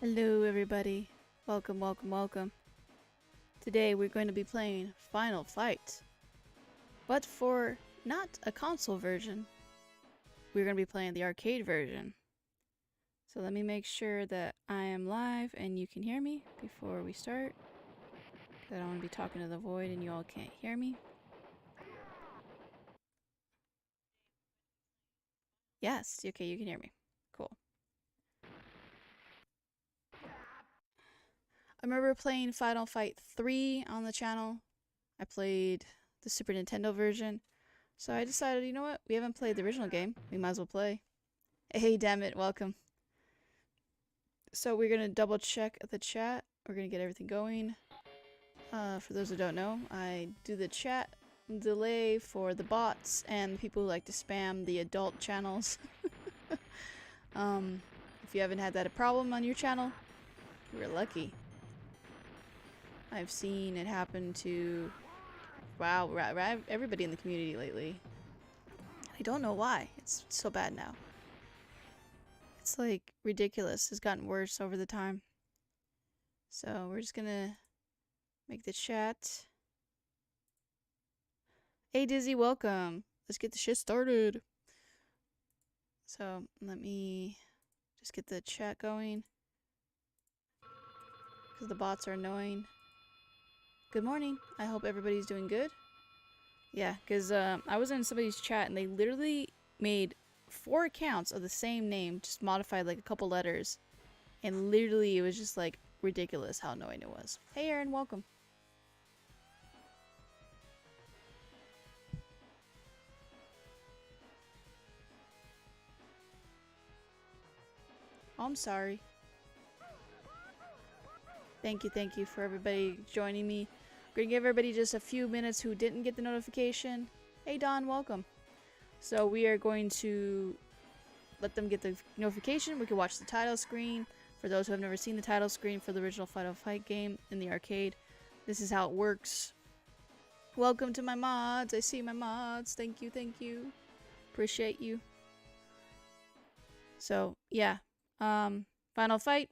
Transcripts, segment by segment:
Hello everybody. Welcome, welcome, welcome. Today we're going to be playing Final Fight. But for not a console version, we're going to be playing the arcade version. So let me make sure that I am live and you can hear me before we start. I don't want to be talking to the void and you all can't hear me. Yes, okay, you can hear me. Cool. I remember playing Final Fight 3 on the channel. I played the Super Nintendo version. So I decided, you know what? We haven't played the original game. We might as well play. Hey, damn it, welcome. So we're going to double check the chat. We're going to get everything going. For those who don't know, I do the chat delay for the bots and people who like to spam the adult channels. If you haven't had that a problem on your channel, you're lucky. I've seen it happen to, wow, everybody in the community lately. I don't know why. It's so bad now. It's like ridiculous. It's gotten worse over the time. So we're just gonna make the chat. Hey Dizzy, welcome. Let's get the shit started. So let me just get the chat going. Because the bots are annoying. Good morning. I hope everybody's doing good. Yeah, because I was in somebody's chat and they literally made 4 accounts of the same name, just modified like a couple letters. And literally it was just like ridiculous how annoying it was. Hey Aaron, welcome. Oh, I'm sorry. Thank you for everybody joining me. We're gonna give everybody just a few minutes who didn't get the notification. Hey Don, welcome. So we are going to let them get the notification. We can watch the title screen. For those who have never seen the title screen for the original Final Fight game in the arcade, this is how it works. Welcome to my mods. I see my mods. Thank you. Appreciate you. So, yeah. Final Fight.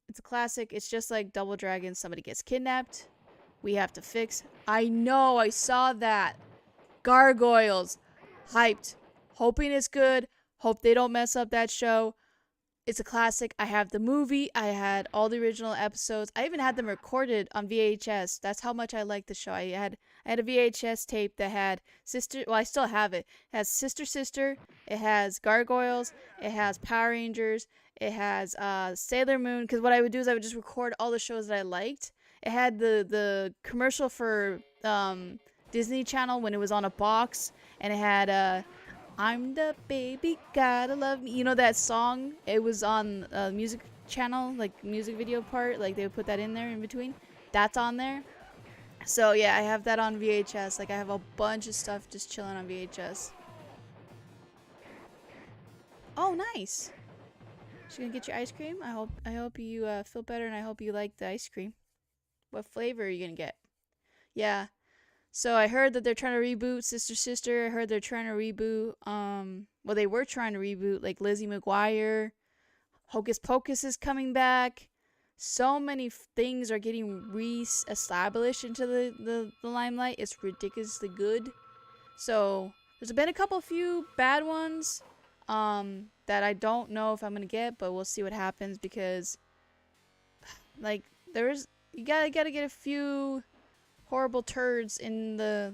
It's a classic. It's just like Double Dragon. Somebody gets kidnapped. We have to fix. I know. I saw that. Gargoyles. Hyped. Hoping it's good. Hope they don't mess up that show. It's a classic. I have the movie. I had all the original episodes. I even had them recorded on VHS. That's how much I like the show. I had a VHS tape that had Sister. Well, I still have it. It has Sister. It has Gargoyles. It has Power Rangers. It has Sailor Moon. Because what I would do is I would just record all the shows that I liked. It had the commercial for Disney Channel when it was on a box, and it had I'm the baby, gotta love me. You know that song? It was on music channel, like music video part. Like they would put that in there in between. That's on there. So yeah, I have that on VHS. Like I have a bunch of stuff just chilling on VHS. Oh, nice. She's gonna get your ice cream. I hope you feel better, and I hope you like the ice cream. What flavor are you gonna get? Yeah. So I heard that they're trying to reboot Sister. I heard they're trying to reboot, well, they were trying to reboot, like, Lizzie McGuire. Hocus Pocus is coming back. So many things are getting re-established into the limelight. It's ridiculously good. So there's been a few bad ones, that I don't know if I'm gonna get, but we'll see what happens because, like, you gotta get a few horrible turds in the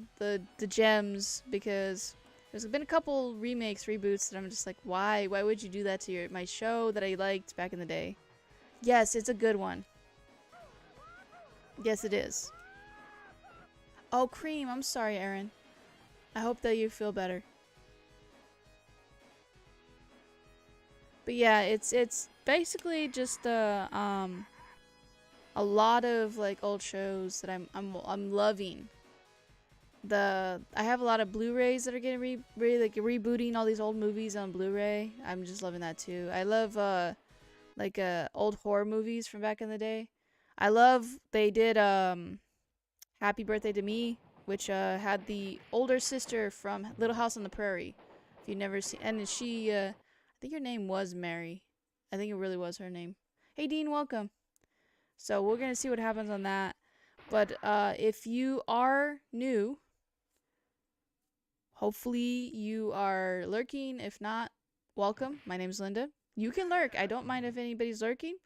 gems, because there's been a couple remakes, reboots that I'm just like, why would you do that to my show that I liked back in the day? Yes, it's a good one. Yes, it is. Oh, Cream, I'm sorry, Aaron. I hope that you feel better. But yeah, it's basically just a lot of like old shows that I'm loving. I have a lot of Blu-rays that are getting rebooting all these old movies on Blu-ray. I'm just loving that too. I love old horror movies from back in the day. I love they did Happy Birthday to Me, which had the older sister from Little House on the Prairie. If you've never seen, and she I think her name was Mary. I think it really was her name. Hey, Dean, welcome. So we're gonna see what happens on that. But if you are new, hopefully you are lurking. If not, welcome. My name's Linda. You can lurk. I don't mind if anybody's lurking.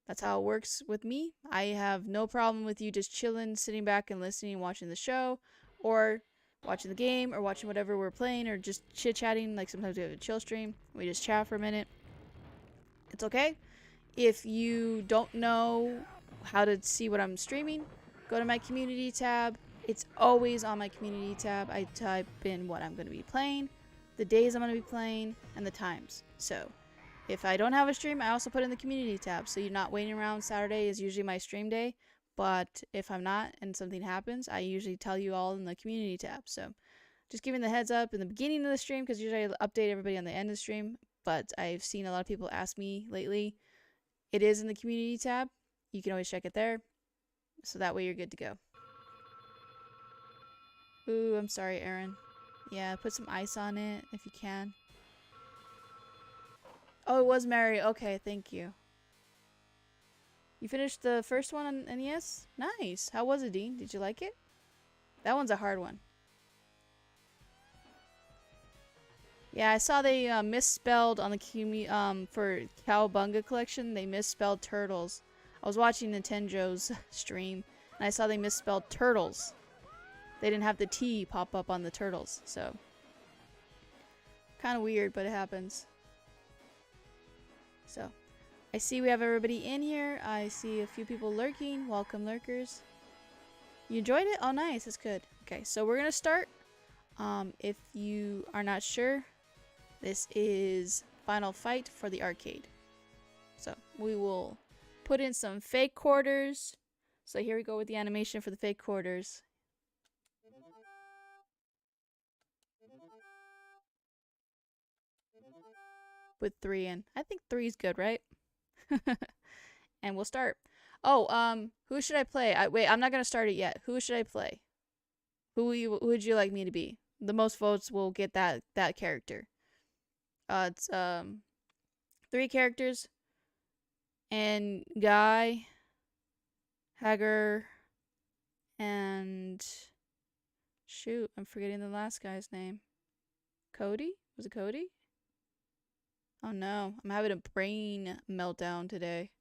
That's how it works with me. I have no problem with you just chilling, sitting back and listening, watching the show, or watching the game, or watching whatever we're playing, or just chit-chatting. Like sometimes we have a chill stream. We just chat for a minute. It's okay. If you don't know how to see what I'm streaming, go to my community tab. It's always on my community tab. I type in what I'm going to be playing, the days I'm going to be playing, and the times. So if I don't have a stream, I also put in the community tab. So you're not waiting around. Saturday is usually my stream day. But if I'm not and something happens, I usually tell you all in the community tab. So just giving the heads up in the beginning of the stream, because usually I update everybody on the end of the stream. But I've seen a lot of people ask me lately. It is in the community tab. You can always check it there. So that way you're good to go. Ooh, I'm sorry, Aaron. Yeah, put some ice on it if you can. Oh, it was Mary. Okay, thank you. You finished the first one on NES? Nice. How was it, Dean? Did you like it? That one's a hard one. Yeah, I saw they misspelled on the for Cowabunga collection. They misspelled turtles. I was watching Nintendo's stream, and I saw they misspelled turtles. They didn't have the T pop up on the turtles, so kind of weird, but it happens. So, I see we have everybody in here. I see a few people lurking. Welcome, lurkers. You enjoyed it? Oh, nice. That's good. Okay, so we're gonna start. If you are not sure, this is Final Fight for the arcade. So we will put in some fake quarters. So here we go with the animation for the fake quarters. With 3 in. I think 3 is good, right? And we'll start. Oh, who should I play? Wait, I'm not gonna start it yet. Who should I play? Who would you like me to be? The most votes will get that character. It's 3 characters. And Guy, Hager, and shoot, I'm forgetting the last guy's name. Cody? Was it Cody? Oh no, I'm having a brain meltdown today.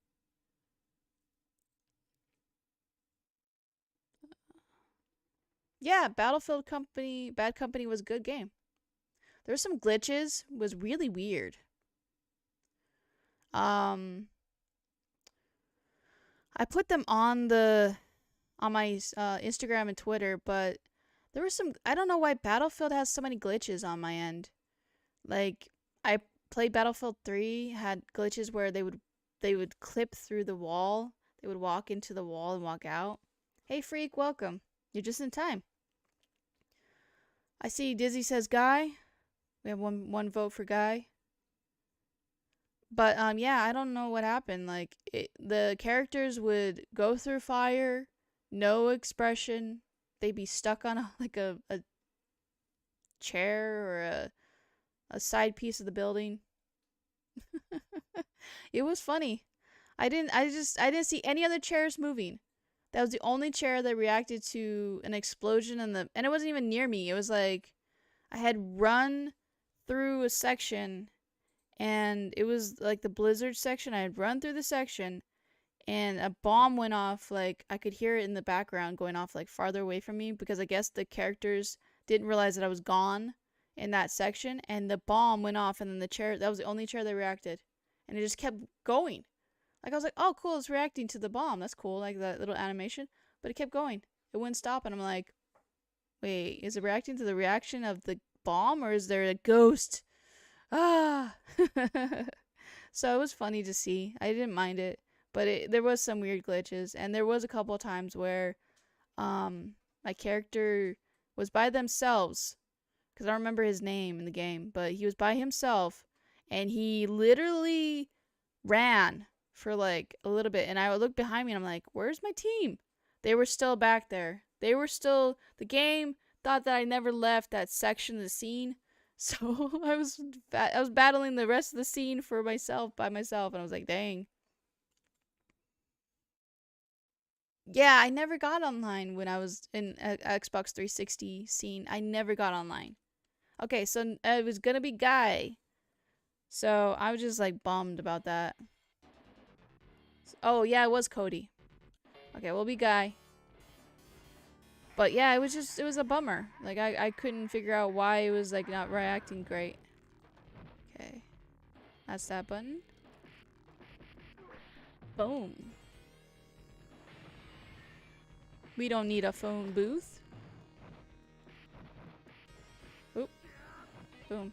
Yeah, Battlefield Company, Bad Company was a good game. There's some glitches, was really weird. I put them on my Instagram and Twitter, but there was some, I don't know why Battlefield has so many glitches on my end. Like, I played Battlefield 3, had glitches where they would clip through the wall. They would walk into the wall and walk out. Hey Freak, welcome. You're just in time. I see Dizzy says Guy. We have one vote for Guy. But yeah, I don't know what happened. Like the characters would go through fire, no expression. They'd be stuck on a chair or a side piece of the building. It was funny. I didn't see any other chairs moving. That was the only chair that reacted to an explosion and it wasn't even near me. It was like I had run through a section and it was like the blizzard section. I had run through the section and a bomb went off. Like I could hear it in the background going off like farther away from me because I guess the characters didn't realize that I was gone in that section, and the bomb went off, and then the chair, that was the only chair that reacted, and it just kept going. Like I was like, oh cool, it's reacting to the bomb, that's cool, like that little animation, but it kept going, it wouldn't stop, and I'm like, wait, is it reacting to the reaction of the bomb, or is there a ghost? So it was funny to see. I didn't mind it, but there was some weird glitches, and there was a couple of times where my character was by themselves, because I don't remember his name in the game, but he was by himself, and he literally ran for like a little bit, and I would look behind me and I'm like, where's my team? They were still back there. The game thought that I never left that section of the scene, so I was battling the rest of the scene by myself, and I was like, dang. Yeah, I never got online when I was in Xbox 360 scene. I never got online. Okay, so it was gonna be Guy. So I was just like bummed about that. Oh yeah, it was Cody. Okay, we'll be Guy. But yeah, it was a bummer. Like I couldn't figure out why it was like not reacting great. Okay. That's that button. Boom. We don't need a phone booth. Oop. Boom.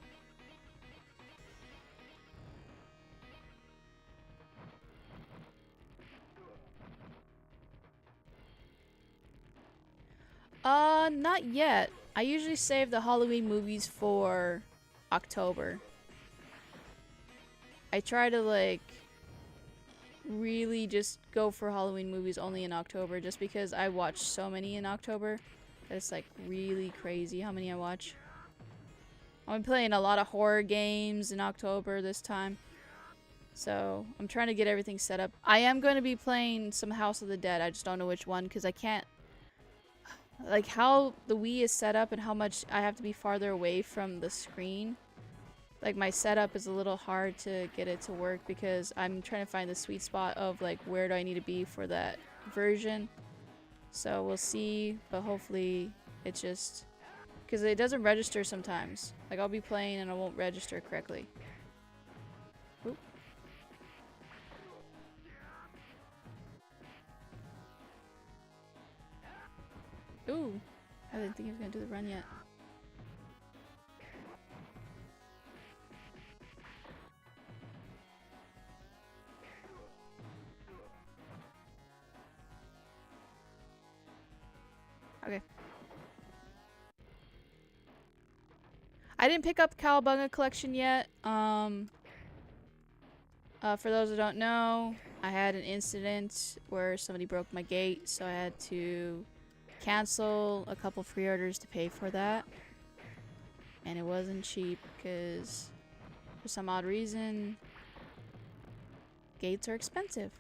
Not yet. I usually save the Halloween movies for October. I try to like really just go for Halloween movies only in October just because I watch so many in October that it's like really crazy how many I watch. I'm playing a lot of horror games in October this time. So I'm trying to get everything set up. I am going to be playing some House of the Dead. I just don't know which one because I can't, like how the Wii is set up and how much I have to be farther away from the screen. Like my setup is a little hard to get it to work because I'm trying to find the sweet spot of like where do I need to be for that version. So we'll see, but hopefully it just, because it doesn't register sometimes. Like I'll be playing and it won't register correctly. Oop. Ooh, I didn't think he was gonna do the run yet. Okay. I didn't pick up Cowabunga collection yet. For those who don't know, I had an incident where somebody broke my gate, so I had to cancel a couple pre-orders to pay for that. And it wasn't cheap because for some odd reason, gates are expensive.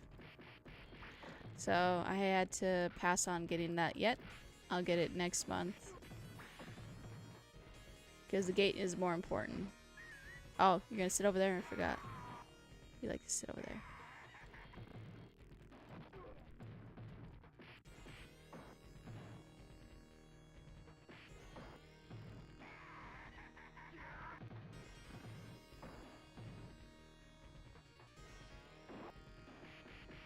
So I had to pass on getting that yet. I'll get it next month. Because the gate is more important. Oh, you're gonna sit over there? I forgot. You like to sit over there.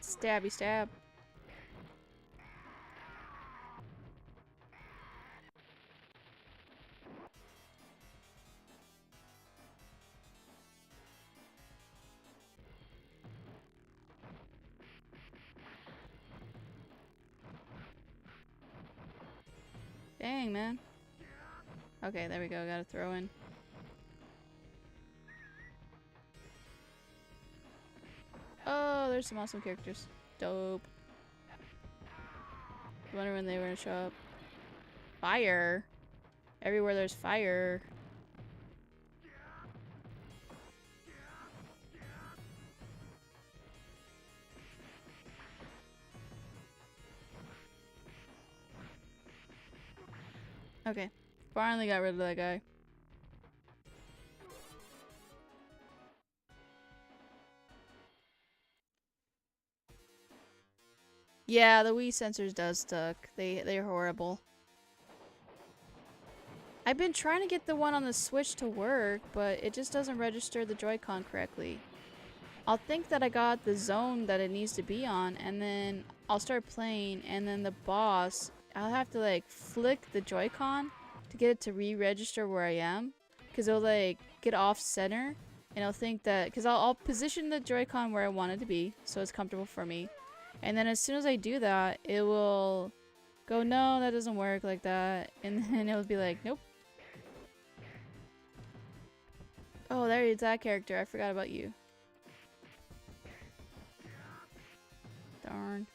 Stabby stab. Dang, man. Okay, there we go. Gotta throw in. Oh, there's some awesome characters. Dope. I wonder when they were gonna show up. Fire. Everywhere there's fire. Okay. Finally got rid of that guy. Yeah, the Wii sensors does suck. They're horrible. I've been trying to get the one on the Switch to work, but it just doesn't register the Joy-Con correctly. I'll think that I got the zone that it needs to be on, and then I'll start playing, and then the boss, I'll have to like flick the Joy-Con to get it to re-register where I am, because it'll like get off center, and I'll think that, because I'll position the Joy-Con where I want it to be, so it's comfortable for me. And then as soon as I do that, it will go, no, that doesn't work like that, and then it'll be like, nope. Oh, there is that character. I forgot about you. Darn.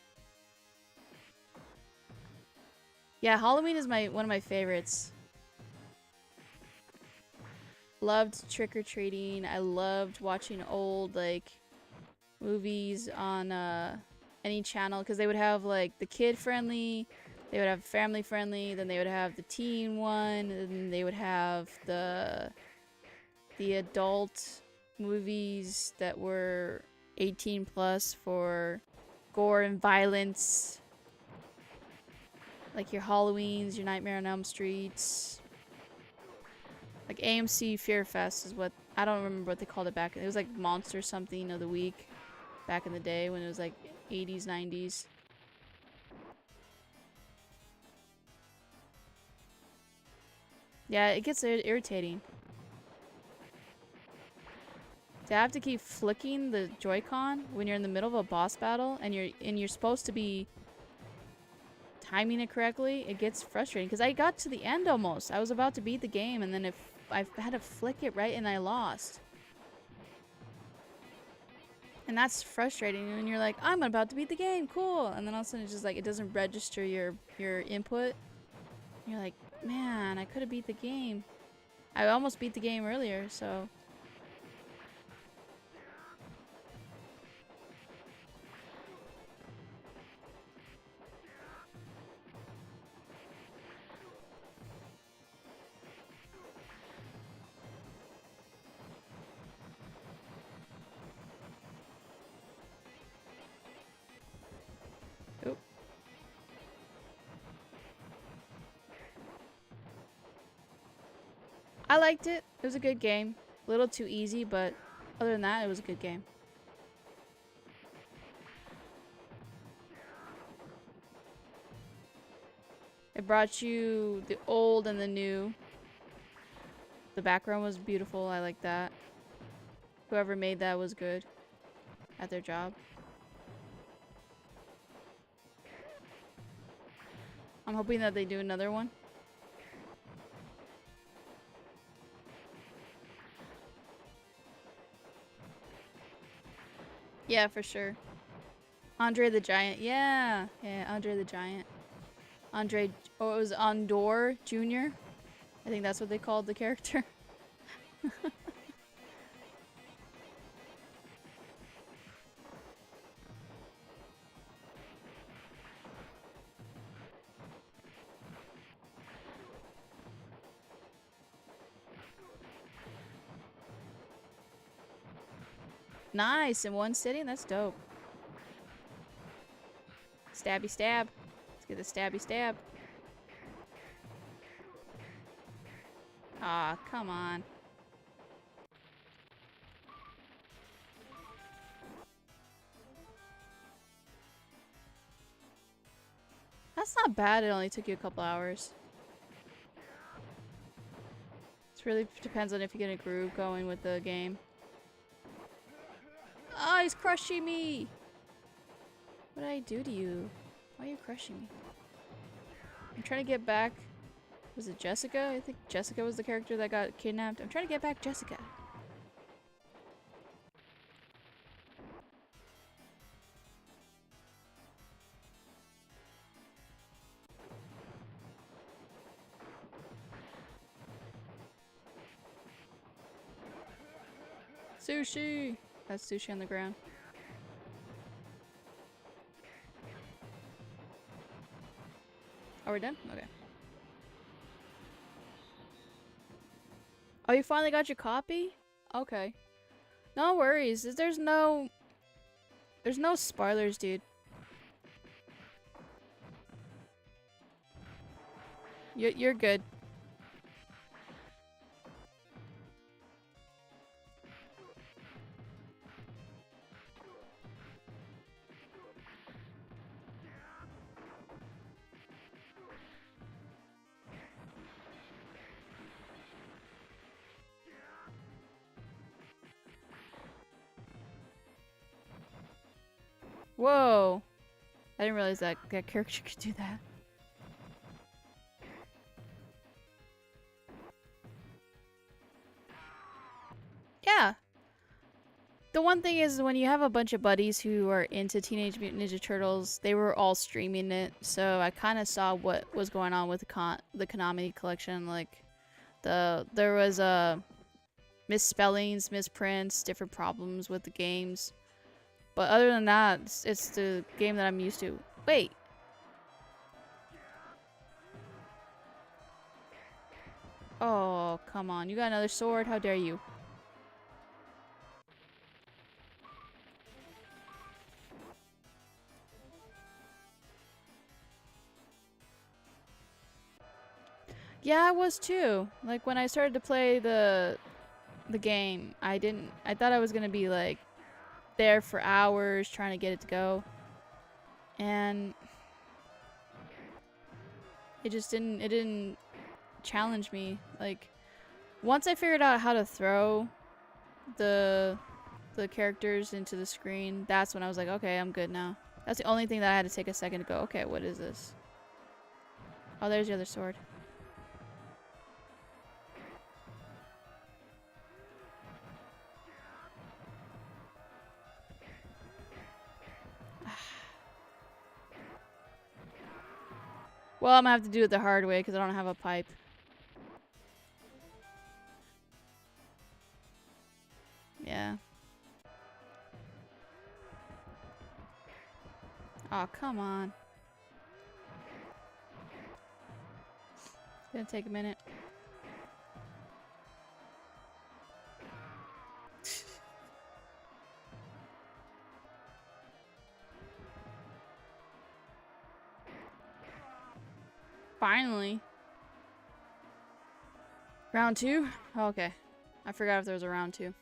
Yeah, Halloween is one of my favorites. Loved trick-or-treating. I loved watching old like movies on any channel, because they would have like the kid friendly, they would have family friendly, then they would have the teen one, and they would have the adult movies that were 18 plus for gore and violence, like your Halloweens, your Nightmare on Elm Streets. Like AMC Fear Fest is what, I don't remember what they called it back. It was like Monster something of the week back in the day when it was like 80s, 90s. Yeah, it gets irritating. To have to keep flicking the Joy-Con when you're in the middle of a boss battle and you're supposed to be timing it correctly, it gets frustrating. Because I got to the end almost. I was about to beat the game, and then if I had to flick it right and I lost. And that's frustrating when you're like, I'm about to beat the game, cool. And then all of a sudden it's just like, it doesn't register your input. You're like, man, I could have beat the game. I almost beat the game earlier, so. Oop. I liked it. It was a good game. A little too easy, but other than that, it was a good game. It brought you the old and the new. The background was beautiful. I like that. Whoever made that was good at their job. I'm hoping that they do another one. Yeah, for sure. Andre the Giant. Yeah. Yeah, Andre the Giant. Andre, oh, it was Andor Jr. I think that's what they called the character. Nice, in one sitting? That's dope. Stabby stab. Let's get the stabby stab. Aw, come on. That's not bad, it only took you a couple hours. It really depends on if you get a groove going with the game. Ah, oh, he's crushing me! What did I do to you? Why are you crushing me? I'm trying to get back. Was it Jessica? I think Jessica was the character that got kidnapped. I'm trying to get back Jessica. Sushi! That's sushi on the ground. Are we done? Okay. Oh, you finally got your copy? Okay. No worries. There's no spoilers, dude. You're good. Whoa. I didn't realize that character could do that. Yeah. The one thing is when you have a bunch of buddies who are into Teenage Mutant Ninja Turtles, they were all streaming it, so I kind of saw what was going on with the Konami collection. Like, there was misspellings, misprints, different problems with the games. But other than that, it's the game that I'm used to. Wait. Oh, come on. You got another sword? How dare you? Yeah, I was too. Like when I started to play the game, I thought I was going to be like there for hours trying to get it to go. And it didn't challenge me. Like once I figured out how to throw the characters into the screen, that's when I was like, okay, I'm good now. That's the only thing that I had to take a second to go, okay, what is this? Oh, there's the other sword. Well, I'm gonna have to do it the hard way because I don't have a pipe. Yeah. Oh, come on. It's gonna take a minute. Finally. Round 2? Oh, okay. I forgot if there was a round 2.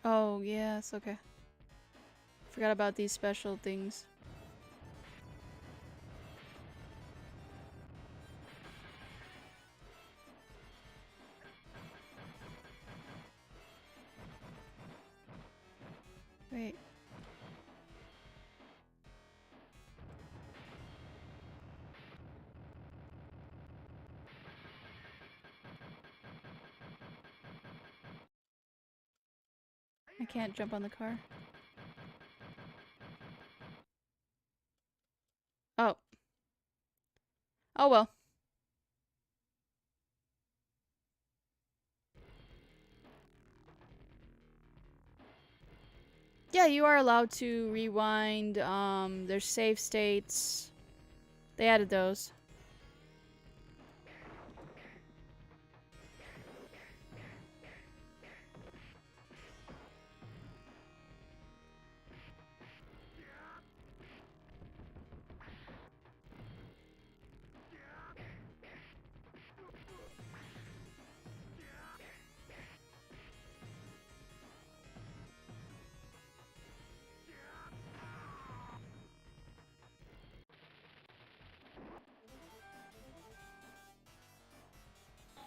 Oh, yes, okay. Forgot about these special things. Wait. I can't jump on the car. Oh. Oh well. Yeah, you are allowed to rewind. There's save states. They added those.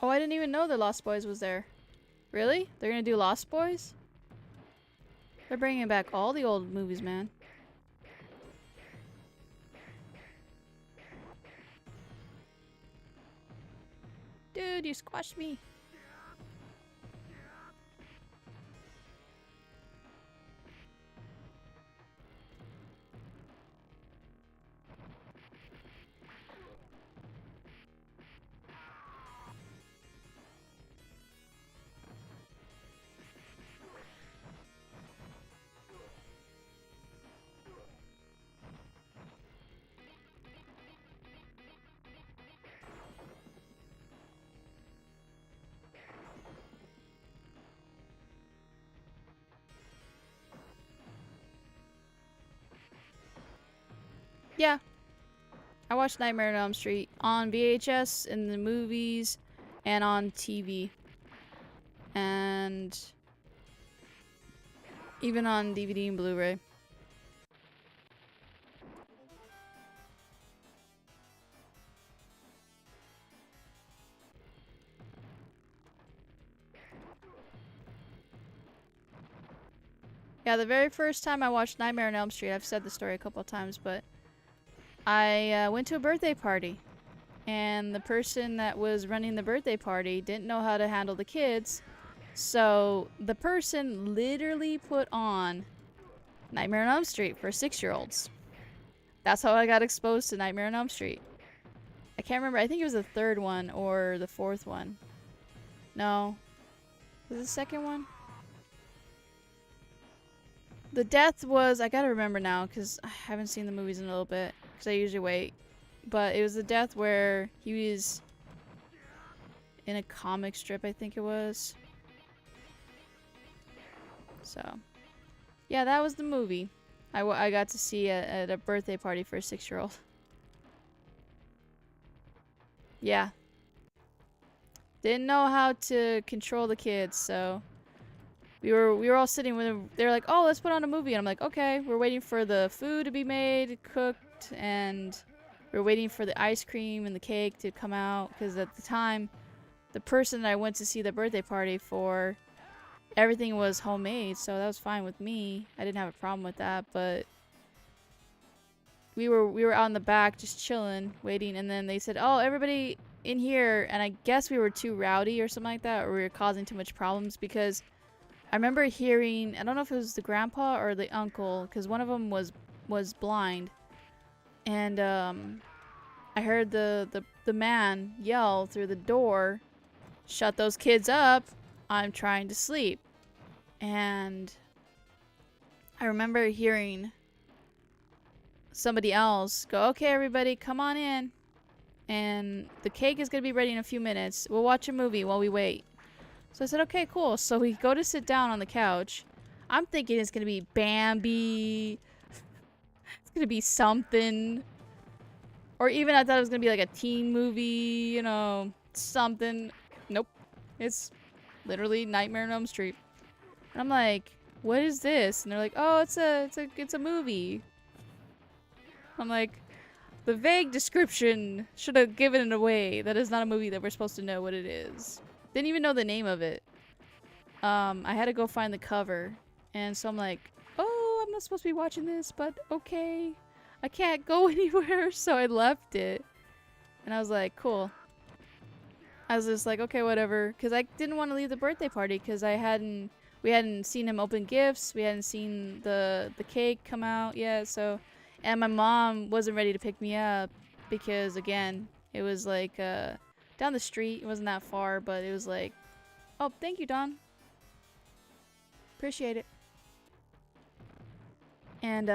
Oh, I didn't even know the Lost Boys was there. Really? They're gonna do Lost Boys? They're bringing back all the old movies, man. Dude, you squashed me. Yeah. I watched Nightmare on Elm Street on VHS, in the movies, and on TV. And even on DVD and Blu-ray. Yeah, the very first time I watched Nightmare on Elm Street, I've said the story a couple of times, but I went to a birthday party. And the person that was running the birthday party didn't know how to handle the kids. So the person literally put on Nightmare on Elm Street for 6-year-olds. That's how I got exposed to Nightmare on Elm Street. I can't remember. I think it was the third one or the fourth one. No. Was the second one? The death was, I gotta remember now because I haven't seen the movies in a little bit because I usually wait. But it was the death where he was in a comic strip, I think it was. So, yeah, that was the movie I got to see at a birthday party for a 6-year-old. Yeah. Didn't know how to control the kids, so we were all sitting with them. They were like, "Oh, let's put on a movie." And I'm like, "Okay." We're waiting for the food to be made, cooked, and we're waiting for the ice cream and the cake to come out because at the time, the person that I went to see the birthday party for, everything was homemade, so that was fine with me. I didn't have a problem with that, but we were out in the back just chilling, waiting, and then they said, "Oh, everybody in here," and I guess we were too rowdy or something like that, or we were causing too much problems because I remember hearing, I don't know if it was the grandpa or the uncle, because one of them was blind, and I heard the man yell through the door, "Shut those kids up, I'm trying to sleep." And I remember hearing somebody else go, "Okay, everybody, come on in. And the cake is going to be ready in a few minutes. We'll watch a movie while we wait." So I said, "Okay, cool." So we go to sit down on the couch. I'm thinking it's going to be Bambi. It's going to be something. Or even I thought it was going to be like a teen movie, you know, something. Nope. It's literally Nightmare on Elm Street. And I'm like, "What is this?" And they're like, "Oh, it's a movie." I'm like, the vague description should have given it away. That is not a movie that we're supposed to know what it is. Didn't even know the name of it. I had to go find the cover. And so I'm like, "Oh, I'm not supposed to be watching this, but okay. I can't go anywhere." So I left it. And I was like, cool. I was just like, okay, whatever. Because I didn't want to leave the birthday party because we hadn't seen him open gifts. We hadn't seen the cake come out yet. So, and my mom wasn't ready to pick me up because, again, it was like down the street. It wasn't that far, but it was like, "Oh, thank you, Don. Appreciate it." And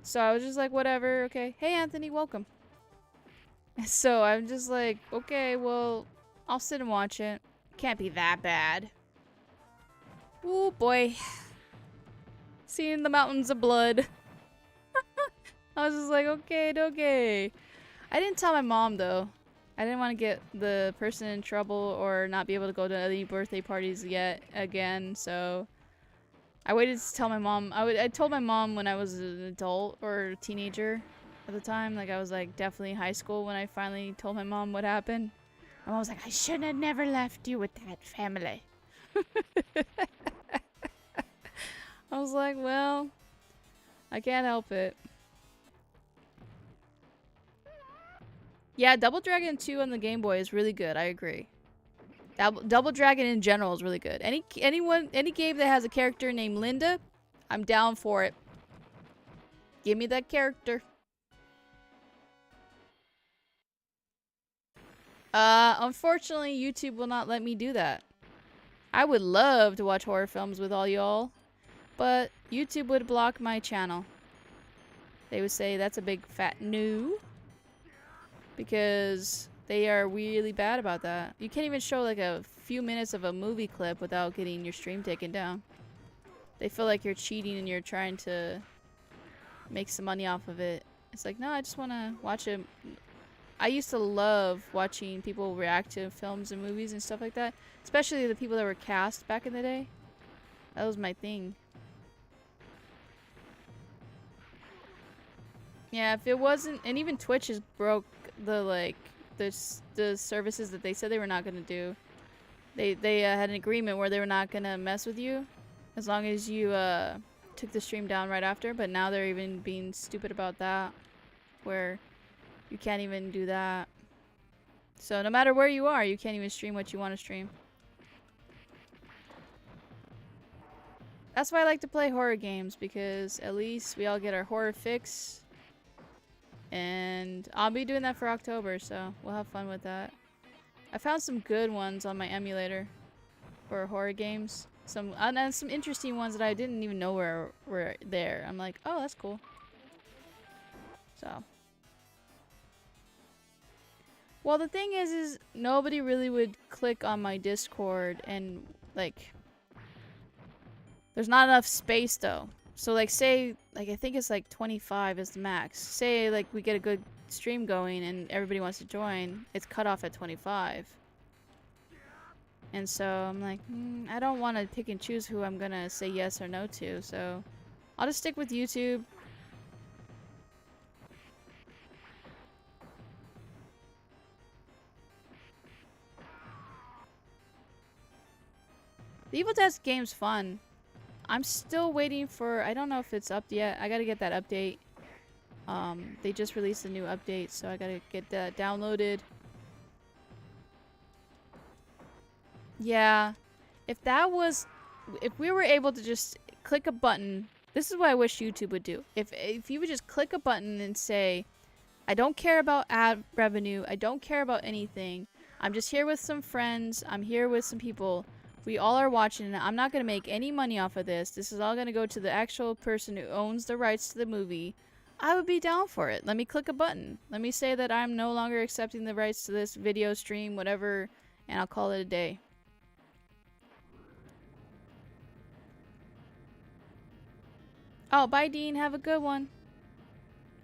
so I was just like, whatever, okay. "Hey, Anthony, welcome." So I'm just like, okay, well, I'll sit and watch it. Can't be that bad. Ooh, boy. Seeing the mountains of blood. I was just like, okay. I didn't tell my mom, though. I didn't want to get the person in trouble or not be able to go to any birthday parties yet again, so I waited to tell my mom. I told my mom when I was an adult or a teenager at the time. Like, I was, like, definitely high school when I finally told my mom what happened. My mom was like, "I should have never left you with that family." I was like, well, I can't help it. Yeah, Double Dragon 2 on the Game Boy is really good. I agree. Double Dragon in general is really good. Any game that has a character named Linda, I'm down for it. Give me that character. Unfortunately, YouTube will not let me do that. I would love to watch horror films with all y'all, but YouTube would block my channel. They would say that's a big fat no, because they are really bad about that. You can't even show like a few minutes of a movie clip without getting your stream taken down. They feel like you're cheating and you're trying to make some money off of it. It's like, no, I just want to watch it. I used to love watching people react to films and movies and stuff like that. Especially the people that were cast back in the day. That was my thing. Yeah, if it wasn't... And even Twitch has broke the, like... The services that they said they were not going to do. They had an agreement where they were not going to mess with you. As long as you took the stream down right after. But now they're even being stupid about that. Where you can't even do that. So no matter where you are, you can't even stream what you want to stream. That's why I like to play horror games, because at least we all get our horror fix. And I'll be doing that for October, so we'll have fun with that. I found some good ones on my emulator for horror games. And some interesting ones that I didn't even know were there. I'm like, oh, that's cool. So. Well, the thing is nobody really would click on my Discord and, like, there's not enough space, though. So, like, say, like, I think it's, like, 25 is the max. Say, like, we get a good stream going and everybody wants to join, it's cut off at 25. And so, I'm like, I don't want to pick and choose who I'm gonna say yes or no to, so I'll just stick with YouTube. The Evil Dead game's fun. I'm still waiting for, I don't know if it's up yet. I gotta get that update. They just released a new update, so I gotta get that downloaded. Yeah. If we were able to just click a button, this is what I wish YouTube would do. If you would just click a button and say, I don't care about ad revenue, I don't care about anything. I'm just here with some friends, I'm here with some people. We all are watching it. I'm not going to make any money off of this. This is all going to go to the actual person who owns the rights to the movie. I would be down for it. Let me click a button. Let me say that I'm no longer accepting the rights to this video stream, whatever, and I'll call it a day. Oh, bye, Dean. Have a good one.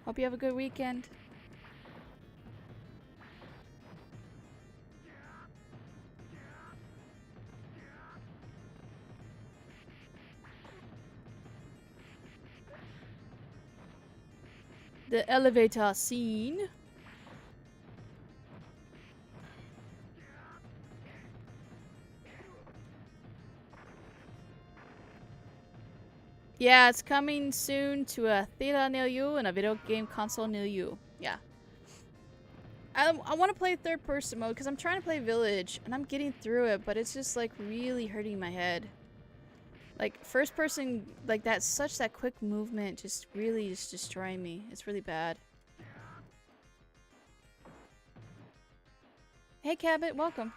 Hope you have a good weekend. The elevator scene. Yeah, it's coming soon to a theater near you and a video game console near you. Yeah. I want to play third person mode because I'm trying to play Village and I'm getting through it, but it's just like really hurting my head. Like first person, like that quick movement just really is destroying me. It's really bad. Hey Cabot, welcome.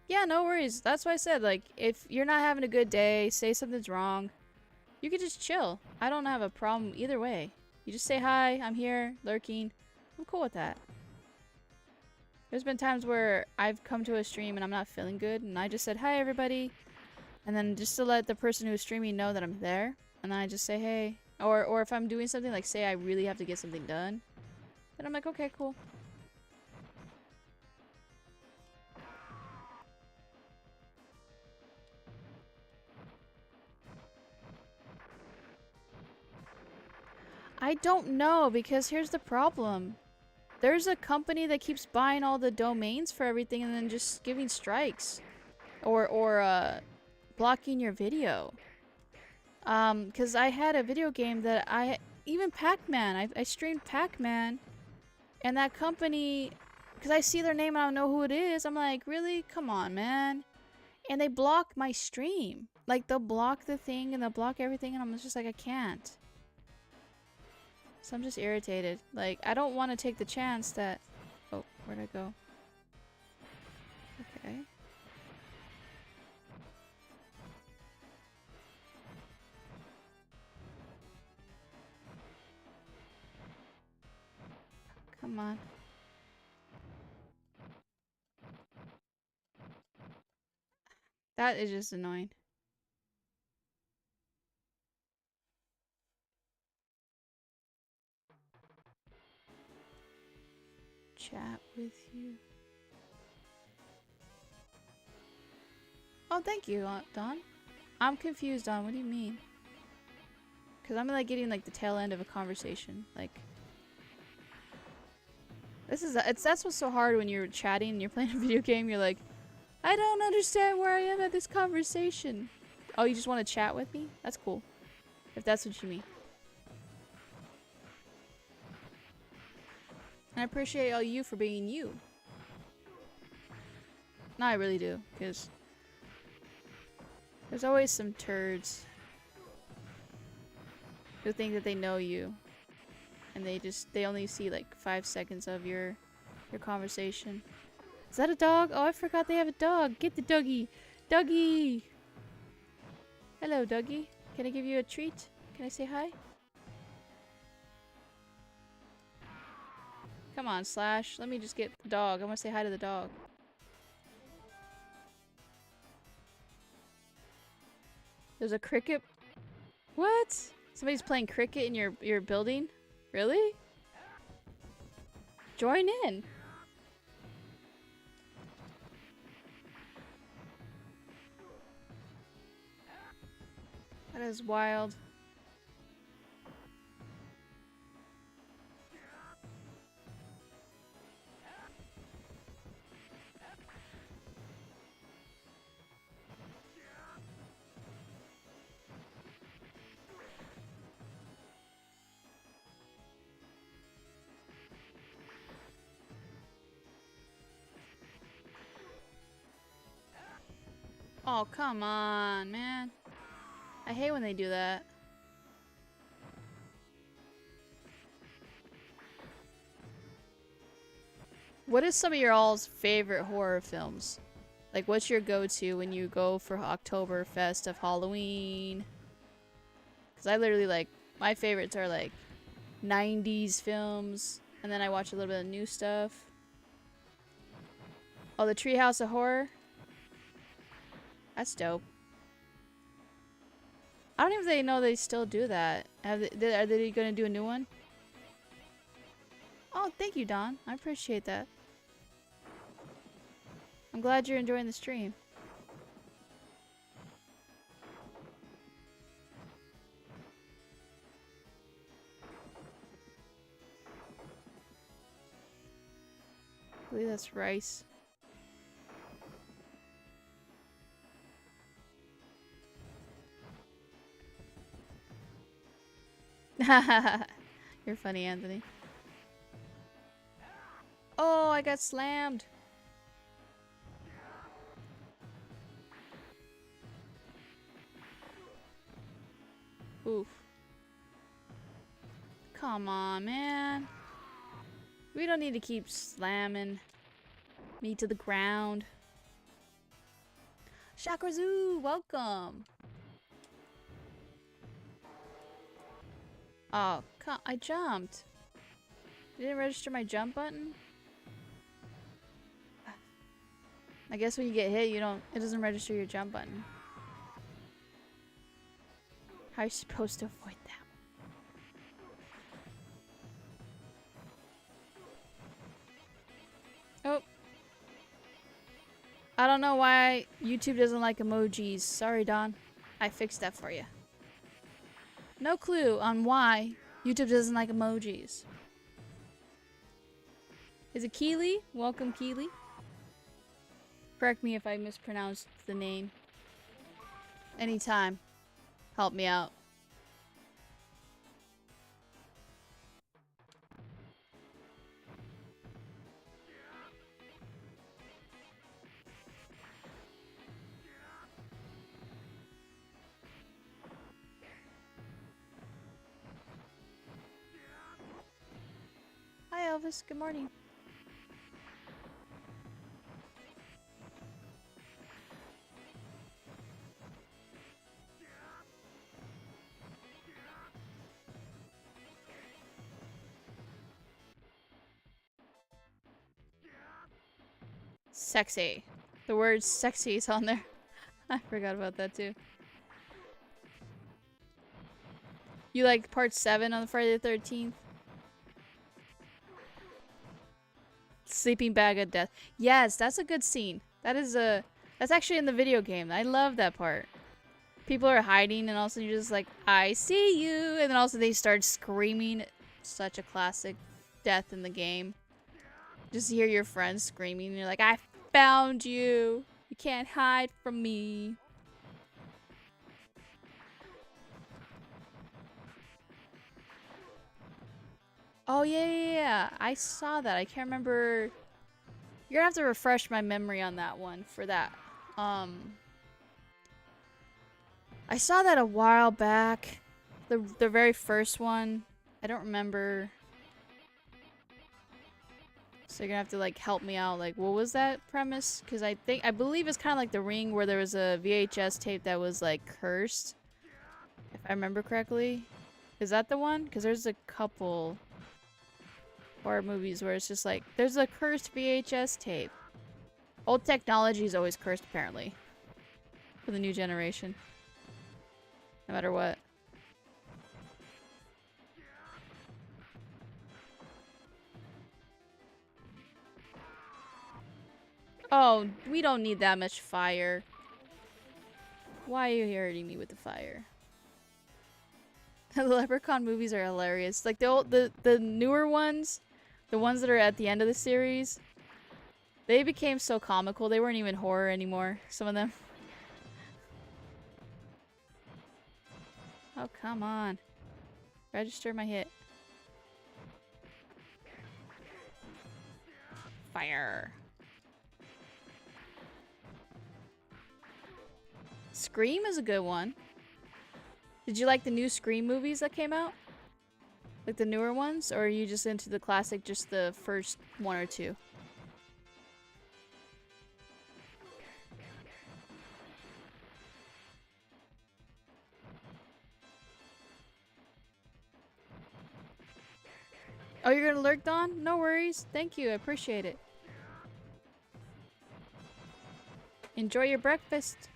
Yeah, no worries. That's why I said, like, if you're not having a good day, say something's wrong, you could just chill. I don't have a problem either way. You just say hi, I'm here, lurking. I'm cool with that. There's been times where I've come to a stream and I'm not feeling good, and I just said, hi everybody. And then just to let the person who's streaming know that I'm there. And then I just say, hey. Or if I'm doing something, like say I really have to get something done, then I'm like, okay, cool. I don't know, because here's the problem. There's a company that keeps buying all the domains for everything and then just giving strikes. Or blocking your video. Because I had a video game that even Pac-Man, I streamed Pac-Man, and that company, because I see their name and I don't know who it is, I'm like, really? Come on, man. And they block my stream. Like, they'll block the thing and they'll block everything, and I'm just like, I can't. So I'm just irritated. Like, I don't want to take the chance that... Oh, where'd I go? Okay. Come on. That is just annoying. Chat with you. Oh, thank you, Don. I'm confused, Don. What do you mean? Because I'm like getting like the tail end of a conversation. Like, that's what's so hard when you're chatting and you're playing a video game. You're like, I don't understand where I am at this conversation. Oh, you just want to chat with me? That's cool. If that's what you mean. And I appreciate all you for being you. No, I really do, because there's always some turds who think that they know you, and they only see like 5 seconds of your conversation. Is that a dog? Oh, I forgot they have a dog. Get the doggy. Doggy! Hello, doggy. Can I give you a treat? Can I say hi? Come on, Slash. Let me just get the dog. I want to say hi to the dog. There's a cricket. What? Somebody's playing cricket in your building? Really? Join in. That is wild. Oh, come on, man. I hate when they do that. What is some of your all's favorite horror films? Like, what's your go-to when you go for Oktoberfest of Halloween? Because I literally, like, my favorites are, like, 90s films. And then I watch a little bit of new stuff. Oh, the Treehouse of Horror? That's dope. I don't even know they still do that. Are they going to do a new one? Oh, thank you, Don. I appreciate that. I'm glad you're enjoying the stream. I believe that's rice. You're funny, Anthony. Oh, I got slammed. Oof. Come on, man. We don't need to keep slamming me to the ground. Shakrazoo, welcome. Oh, I jumped. You didn't register my jump button? I guess when you get hit, it doesn't register your jump button. How are you supposed to avoid that? Oh. I don't know why YouTube doesn't like emojis. Sorry, Don. I fixed that for you. No clue on why YouTube doesn't like emojis. Is it Keely? Welcome, Keely. Correct me if I mispronounced the name. Anytime. Help me out. Hi, Elvis. Good morning. Sexy. The word sexy is on there. I forgot about that too. You like part 7 on the Friday the 13th? Sleeping bag of death. Yes, that's a good scene. That's actually in the video game. I love that part. People are hiding and all of a sudden you're just like, I see you. And then also they start screaming. Such a classic death in the game. Just hear your friends screaming and you're like, I found you. You can't hide from me. Oh, yeah. I saw that. I can't remember You're gonna have to refresh my memory on that one for that. I saw that a while back. The very first one. I don't remember. So you're gonna have to like help me out. Like, what was that premise? Because I believe it's kind of like The Ring, where there was a VHS tape that was like cursed. If I remember correctly. Is that the one? Because there's a couple horror movies where it's just like, there's a cursed VHS tape. Old technology is always cursed, apparently. For the new generation. No matter what. Oh, we don't need that much fire. Why are you hurting me with the fire? The Leprechaun movies are hilarious. Like the newer ones, the ones that are at the end of the series, they became so comical. They weren't even horror anymore, some of them. Oh, come on. Register my hit. Fire. Scream is a good one. Did you like the new Scream movies that came out? Like the newer ones? Or are you just into the classic, just the first one or two? Oh, you're gonna lurk, Dawn? No worries. Thank you. I appreciate it. Enjoy your breakfast.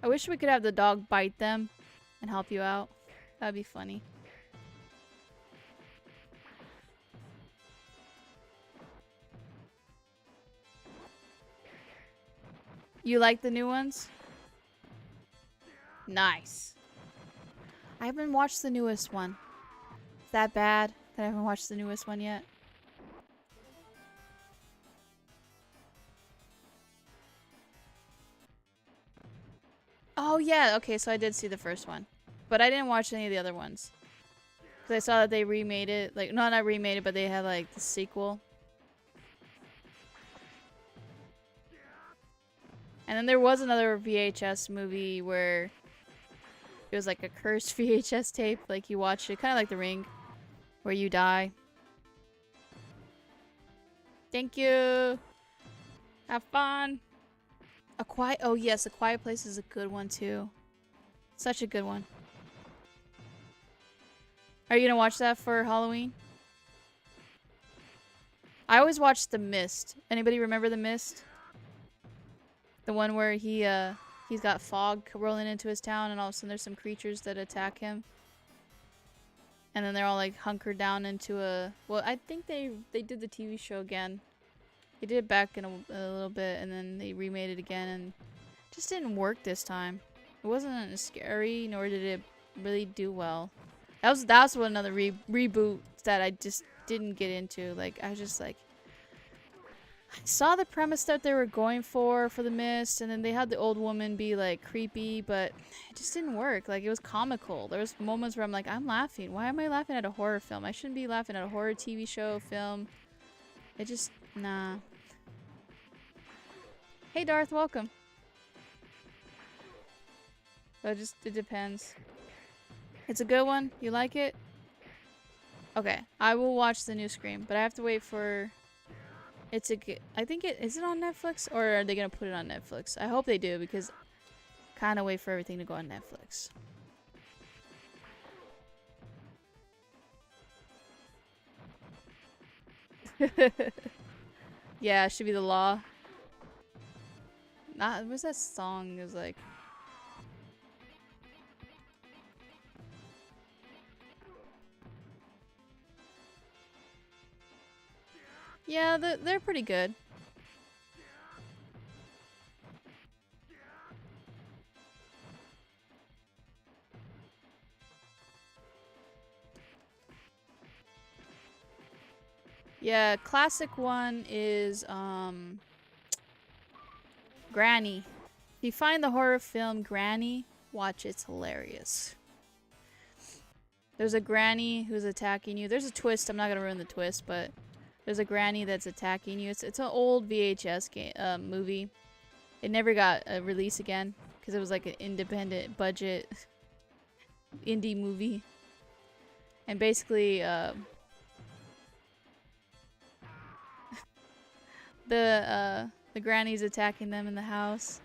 I wish we could have the dog bite them and help you out. That'd be funny. You like the new ones? Nice. I haven't watched the newest one. Is that bad that I haven't watched the newest one yet? Oh yeah, okay, so I did see the first one. But I didn't watch any of the other ones. Because I saw that they remade it. Like, no, not remade it, but they had like the sequel. And then there was another VHS movie where it was like a cursed VHS tape. Like you watch it, kind of like The Ring, where you die. Thank you. Have fun. Oh yes, A Quiet Place is a good one too. Such a good one. Are you gonna watch that for Halloween? I always watch The Mist. Anybody remember The Mist? The one where he's got fog rolling into his town and all of a sudden there's some creatures that attack him. And then they're all like hunkered down into a... Well, I think they did the TV show again. They did it back in a little bit and then they remade it again and it just didn't work this time. It wasn't scary nor did it really do well. That's one another reboot that I just didn't get into. Like, I was just like... I saw the premise that they were going for The Mist, and then they had the old woman be like creepy, but it just didn't work. Like, it was comical. There was moments where I'm like, I'm laughing. Why am I laughing at a horror film? I shouldn't be laughing at a horror TV show, film. It just, nah. Hey Darth, welcome. So it depends. It's a good one? You like it? Okay, I will watch the new Scream, but I have to wait for... I think is it on Netflix or are they gonna put it on Netflix? I hope they do because kind of wait for everything to go on Netflix. Yeah, it should be the law. What's that song? It was like... Yeah, they're pretty good. Yeah, classic one is Granny. If you find the horror film Granny, watch, it's hilarious. There's a granny who's attacking you. There's a twist, I'm not gonna ruin the twist, but there's a granny that's attacking you. It's an old VHS game, movie. It never got a release again because it was like an independent budget indie movie. And basically, the granny's attacking them in the house.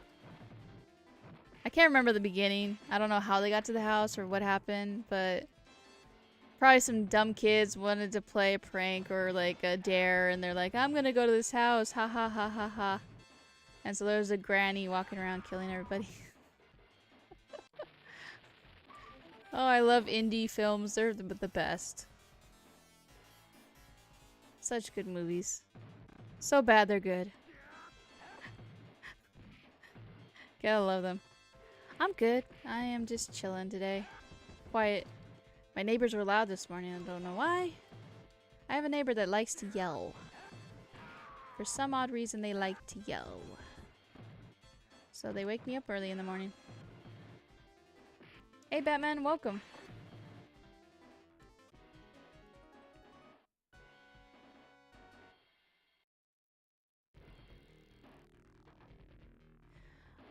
I can't remember the beginning. I don't know how they got to the house or what happened, but probably some dumb kids wanted to play a prank or like a dare, and they're like, I'm gonna go to this house, ha ha ha ha ha. And so there's a granny walking around killing everybody. Oh, I love indie films. They're the best. Such good movies. So bad they're good. Gotta love them. I'm good. I am just chilling today. Quiet. My neighbors were loud this morning. I don't know why. I have a neighbor that likes to yell. For some odd reason, they like to yell. So they wake me up early in the morning. Hey, Batman, welcome.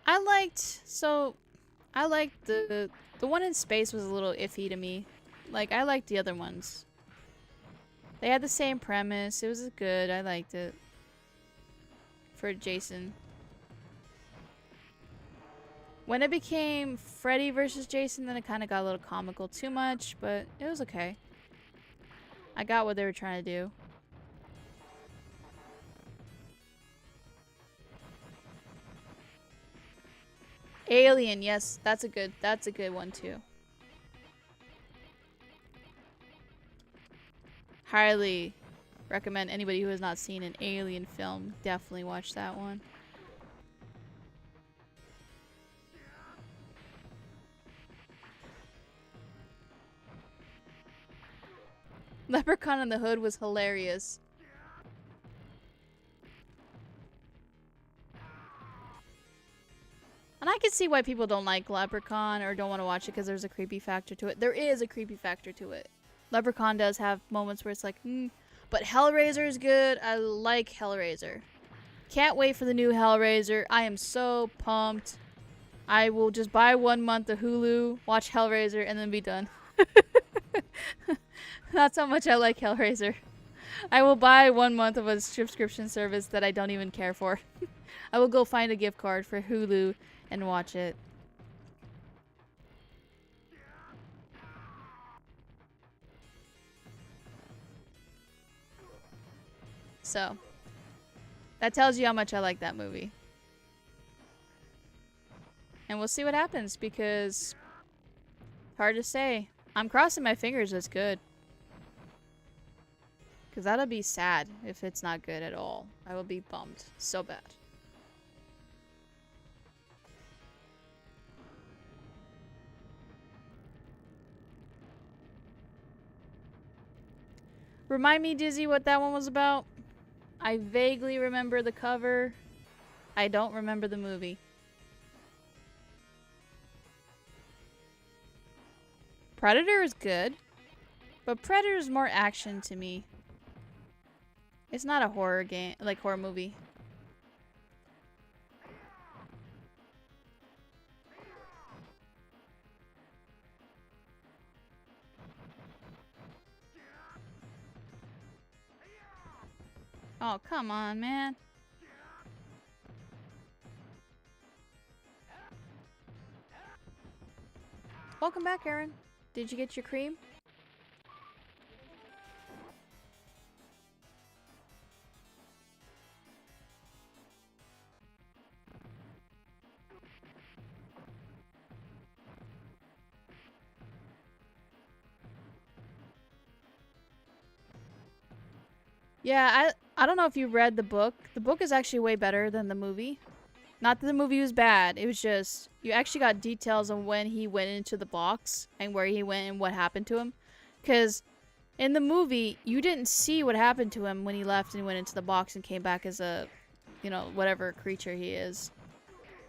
I liked the one in space was a little iffy to me. Like, I liked the other ones. They had the same premise. It was good. I liked it. For Jason. When it became Freddy versus Jason, then it kind of got a little comical too much, but it was okay. I got what they were trying to do. Alien, yes, that's a good one too. Highly recommend anybody who has not seen an Alien film, definitely watch that one. Leprechaun in the Hood was hilarious. And I can see why people don't like Leprechaun or don't want to watch it because there's a creepy factor to it. There is a creepy factor to it. Leprechaun does have moments where it's like, but Hellraiser is good. I like Hellraiser. Can't wait for the new Hellraiser. I am so pumped. I will just buy 1 month of Hulu, watch Hellraiser, and then be done. That's how much I like Hellraiser. I will buy 1 month of a subscription service that I don't even care for. I will go find a gift card for Hulu and watch it. So, that tells you how much I like that movie. And we'll see what happens because hard to say. I'm crossing my fingers it's good. Because that'll be sad if it's not good at all. I will be bummed so bad. Remind me, Dizzy, what that one was about? I vaguely remember the cover. I don't remember the movie. Predator is good, but Predator is more action to me. It's not a horror game, like horror movie. Oh, come on, man. Welcome back, Aaron. Did you get your cream? Yeah, I don't know if you read the book. The book is actually way better than the movie. Not that the movie was bad. It was just, you actually got details on when he went into the box and where he went and what happened to him. Because In the movie, you didn't see what happened to him when he left and went into the box and came back as a, you know, whatever creature he is.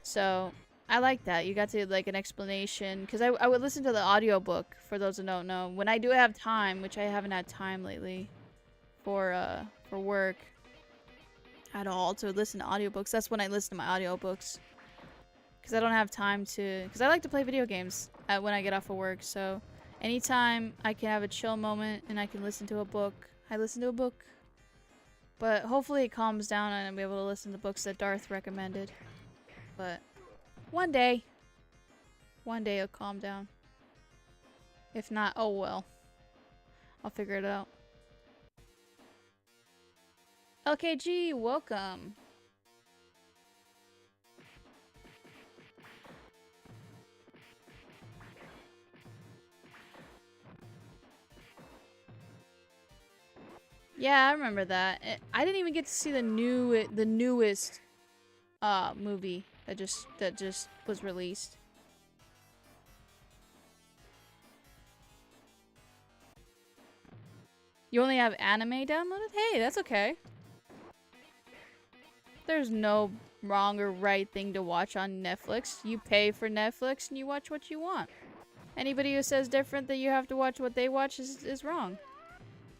So, I like that. You got to, like, an explanation. Because I would listen to the audiobook, for those who don't know. When I do have time, which I haven't had time lately for work at all to listen to audiobooks. That's when I listen to my audiobooks. Because I don't have time to... Because I like to play video games when I get off of work, so... Anytime I can have a chill moment and I can listen to a book, I listen to a book. But hopefully it calms down and I'll be able to listen to books that Darth recommended. But one day it'll calm down. If not, oh well. I'll figure it out. LKG, welcome. Yeah, I remember that. I didn't even get to see the newest movie that just was released. You only have anime downloaded? Hey, that's okay. There's no wrong or right thing to watch on Netflix. You pay for Netflix and you watch what you want. Anybody who says different that you have to watch what they watch is wrong.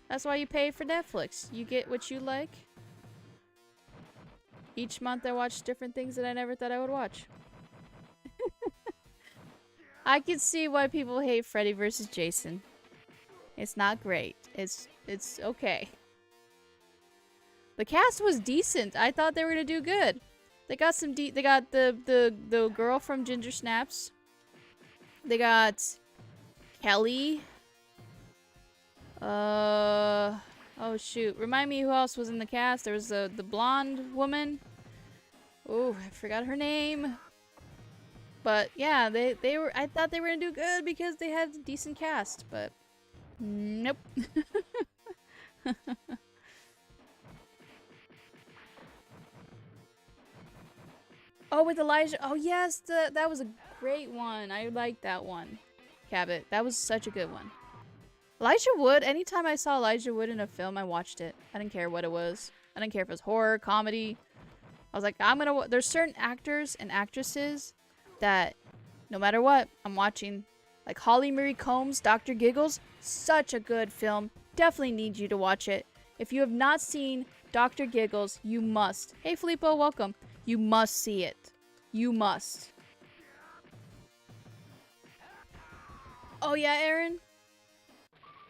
That's why you pay for Netflix. You get what you like. Each month I watch different things that I never thought I would watch. I can see why people hate Freddy vs. Jason. It's not great. It's okay. The cast was decent. I thought they were gonna do good. They got some they got the girl from Ginger Snaps. They got Kelly. Oh shoot. Remind me who else was in the cast. There was the blonde woman. Oh, I forgot her name. But yeah, they were I thought they were gonna do good because they had a decent cast, but nope. Oh, with Elijah. Oh yes, that was a great one. I liked that one. Cabot. That was such a good one. Elijah Wood, anytime I saw Elijah Wood in a film, I watched it. I didn't care what it was. I didn't care if it was horror, comedy. I was like, there's certain actors and actresses that, no matter what, I'm watching. Like Holly Marie Combs, Dr. Giggles, such a good film. Definitely need you to watch it. If you have not seen Dr. Giggles, you must. Hey Filippo, welcome. You must see it. You must. Oh yeah, Aaron?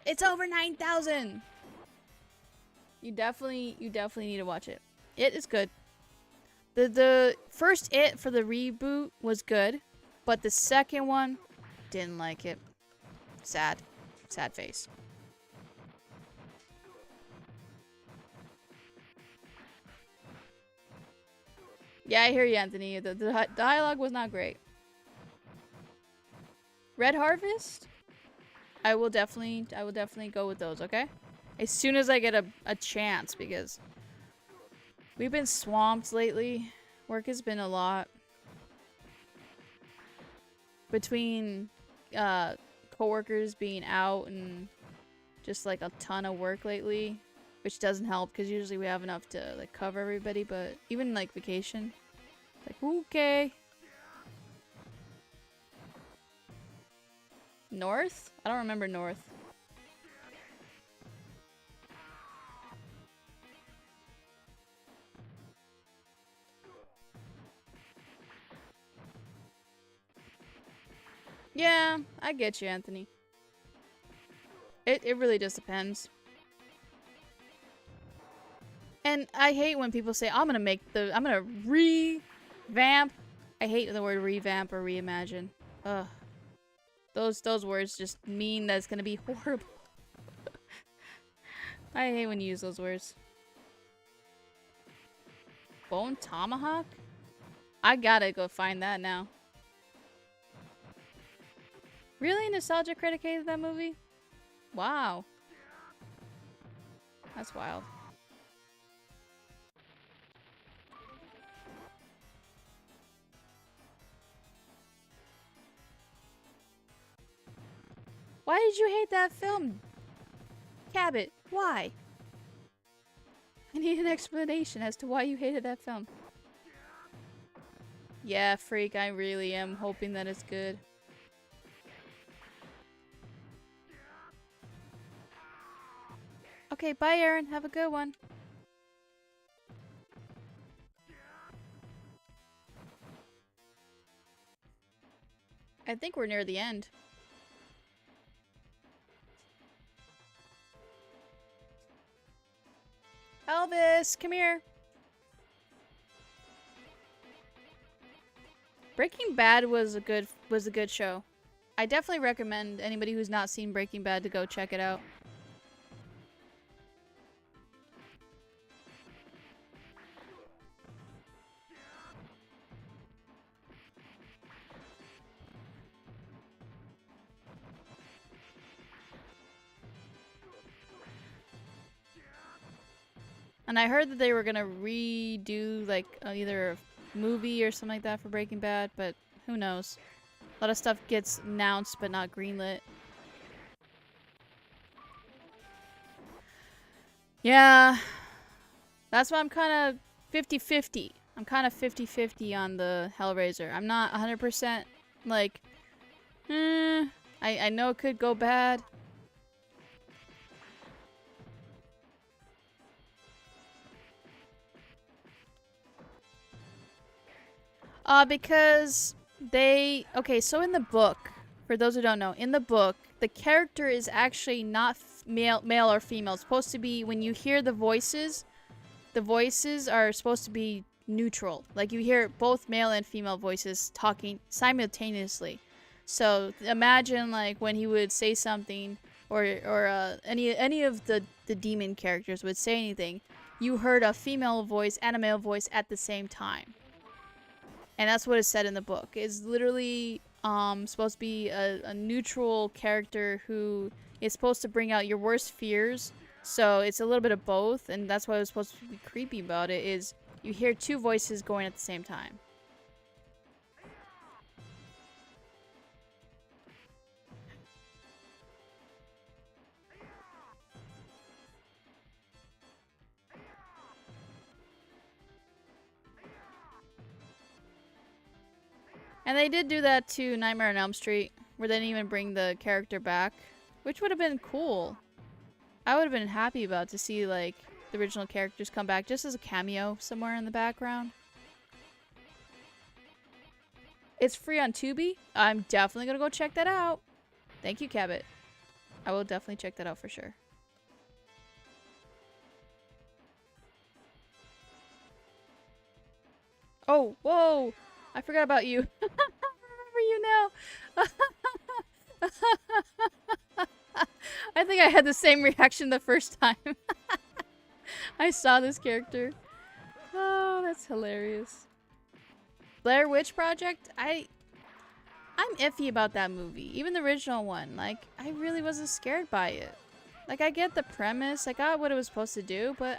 It's over 9,000. You definitely need to watch it. It is good. The first It for the reboot was good, but the second one, didn't like it. Sad. Sad face. Yeah, I hear you, Anthony. The dialogue was not great. Red Harvest? I will definitely go with those, okay? As soon as I get a chance, because we've been swamped lately. Work has been a lot. Between coworkers being out and just like a ton of work lately, which doesn't help because usually we have enough to like cover everybody, but even like vacation, like okay. North? I don't remember North. Yeah, I get you, Anthony. It really just depends. And I hate when people say, I'm gonna revamp. I hate the word revamp or reimagine. Ugh. Those words just mean that it's gonna be horrible. I hate when you use those words. Bone Tomahawk? I gotta go find that now. Really? Nostalgia criticated that movie? Wow. That's wild. Why did you hate that film? Cabot, why? I need an explanation as to why you hated that film. Yeah, freak, I really am hoping that it's good. Okay, bye Aaron, have a good one. I think we're near the end. Elvis, come here. Breaking Bad was a good show. I definitely recommend anybody who's not seen Breaking Bad to go check it out. And I heard that they were gonna redo like either a movie or something like that for Breaking Bad, but who knows? A lot of stuff gets announced but not greenlit. Yeah. That's why I'm kind of 50-50. I'm kind of 50-50 on the Hellraiser. I'm not 100% like, I know it could go bad. Because okay, so in the book, for those who don't know, in the book, the character is actually not male or female. It's supposed to be, when you hear the voices are supposed to be neutral. Like, you hear both male and female voices talking simultaneously. So imagine like when he would say something, or any of the demon characters would say anything, you heard a female voice and a male voice at the same time. And that's what is said in the book. It's literally supposed to be a neutral character who is supposed to bring out your worst fears. So it's a little bit of both, and that's why it was supposed to be creepy about it, is you hear two voices going at the same time. And they did do that to Nightmare on Elm Street, where they didn't even bring the character back, which would have been cool. I would have been happy about to see like the original characters come back just as a cameo somewhere in the background. It's free on Tubi. I'm definitely gonna go check that out. Thank you, Cabot. I will definitely check that out for sure. Oh, whoa! I forgot about you. I remember you now. I think I had the same reaction the first time I saw this character. Oh, that's hilarious. Blair Witch Project? I'm iffy about that movie. Even the original one. Like, I really wasn't scared by it. Like, I get the premise. I got what it was supposed to do, but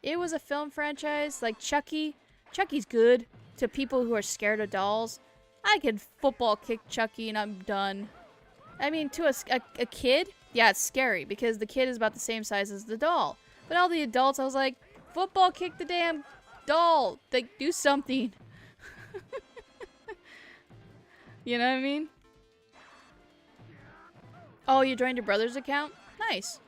it was a film franchise. Like, Chucky. Chucky's good to people who are scared of dolls. I could football kick Chucky and I'm done. I mean, to a kid, yeah, it's scary because the kid is about the same size as the doll. But all the adults, I was like, football kick the damn doll. Like, do something. You know what I mean? Oh, you joined your brother's account? Nice.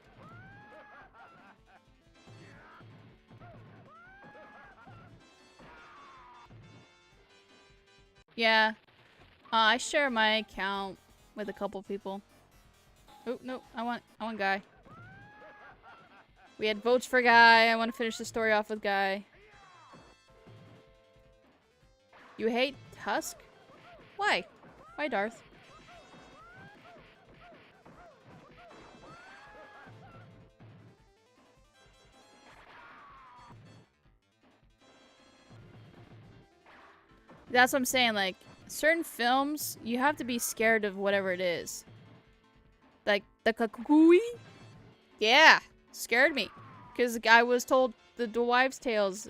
Yeah. I share my account with a couple people. Oh, no. I want Guy. We had votes for Guy. I want to finish the story off with Guy. You hate Tusk? Why? Why, Darth? That's what I'm saying, like, certain films, you have to be scared of whatever it is. Like, the Kakui? Yeah, scared me. Because I was told the wives' tales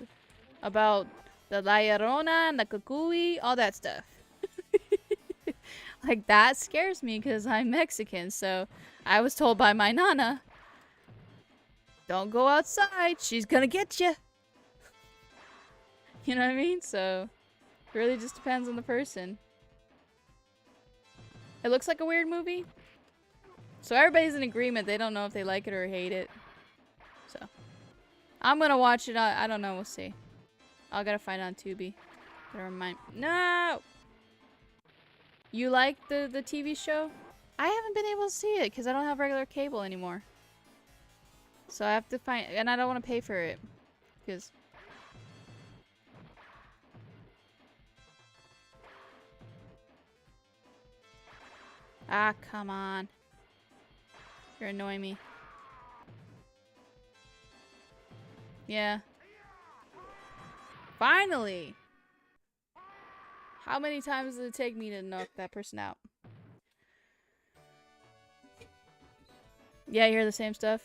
about the La Llorona and the Kakui, all that stuff. Like, that scares me because I'm Mexican, so I was told by my nana don't go outside. She's gonna get you. You know what I mean? So, it really just depends on the person. It looks like a weird movie. So everybody's in agreement. They don't know if they like it or hate it. So, I'm gonna watch it. I don't know. We'll see. I gotta find it on Tubi. Never mind. No! You like the TV show? I haven't been able to see it because I don't have regular cable anymore. So I have to find, and I don't want to pay for it because. Ah, come on. You're annoying me. Yeah. Finally! How many times did it take me to knock that person out? Yeah, you hear the same stuff?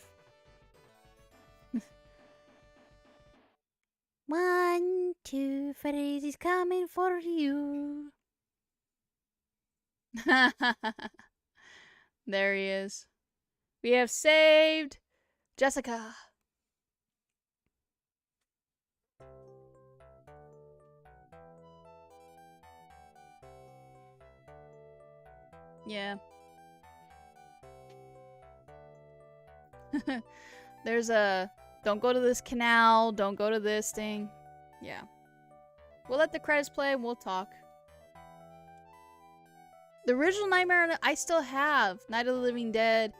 1, 2, Freddy's coming for you. There he is. We have saved Jessica. Yeah. There's a don't go to this canal, don't go to this thing. Yeah. We'll let the credits play and we'll talk. The original Nightmare I still have. Night of the Living Dead.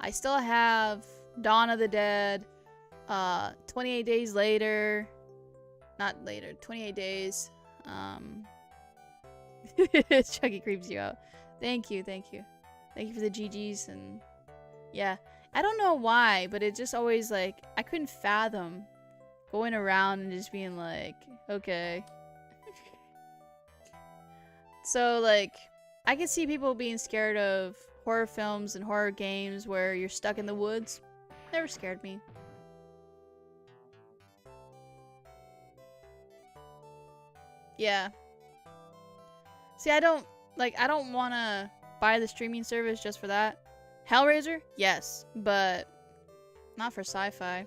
I still have Dawn of the Dead. 28 Days Later. Not later. 28 Days. Chucky creeps you out. Thank you, thank you. Thank you for the GGs and yeah. I don't know why, but it just always like I couldn't fathom going around and just being like, okay. So like I can see people being scared of horror films and horror games where you're stuck in the woods. Never scared me. Yeah. See, I don't want to buy the streaming service just for that. Hellraiser? Yes, but not for sci-fi.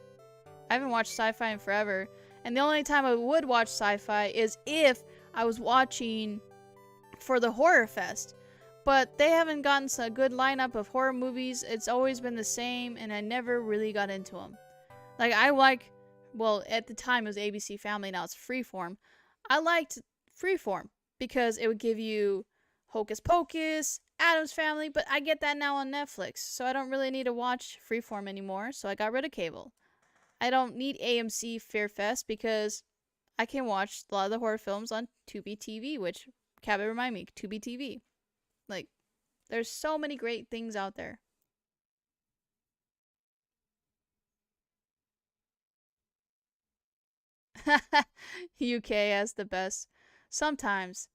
I haven't watched sci-fi in forever. And the only time I would watch sci-fi is if I was watching for the Horror Fest. But they haven't gotten a good lineup of horror movies. It's always been the same, and I never really got into them. Like, well, at the time it was ABC Family, now it's Freeform. I liked Freeform because it would give you Hocus Pocus, Addams Family, but I get that now on Netflix, so I don't really need to watch Freeform anymore, so I got rid of cable. I don't need AMC Fear Fest because I can watch a lot of the horror films on Tubi TV, which, Cabot remind me, Tubi TV. Like, there's so many great things out there. UK has the best. Sometimes.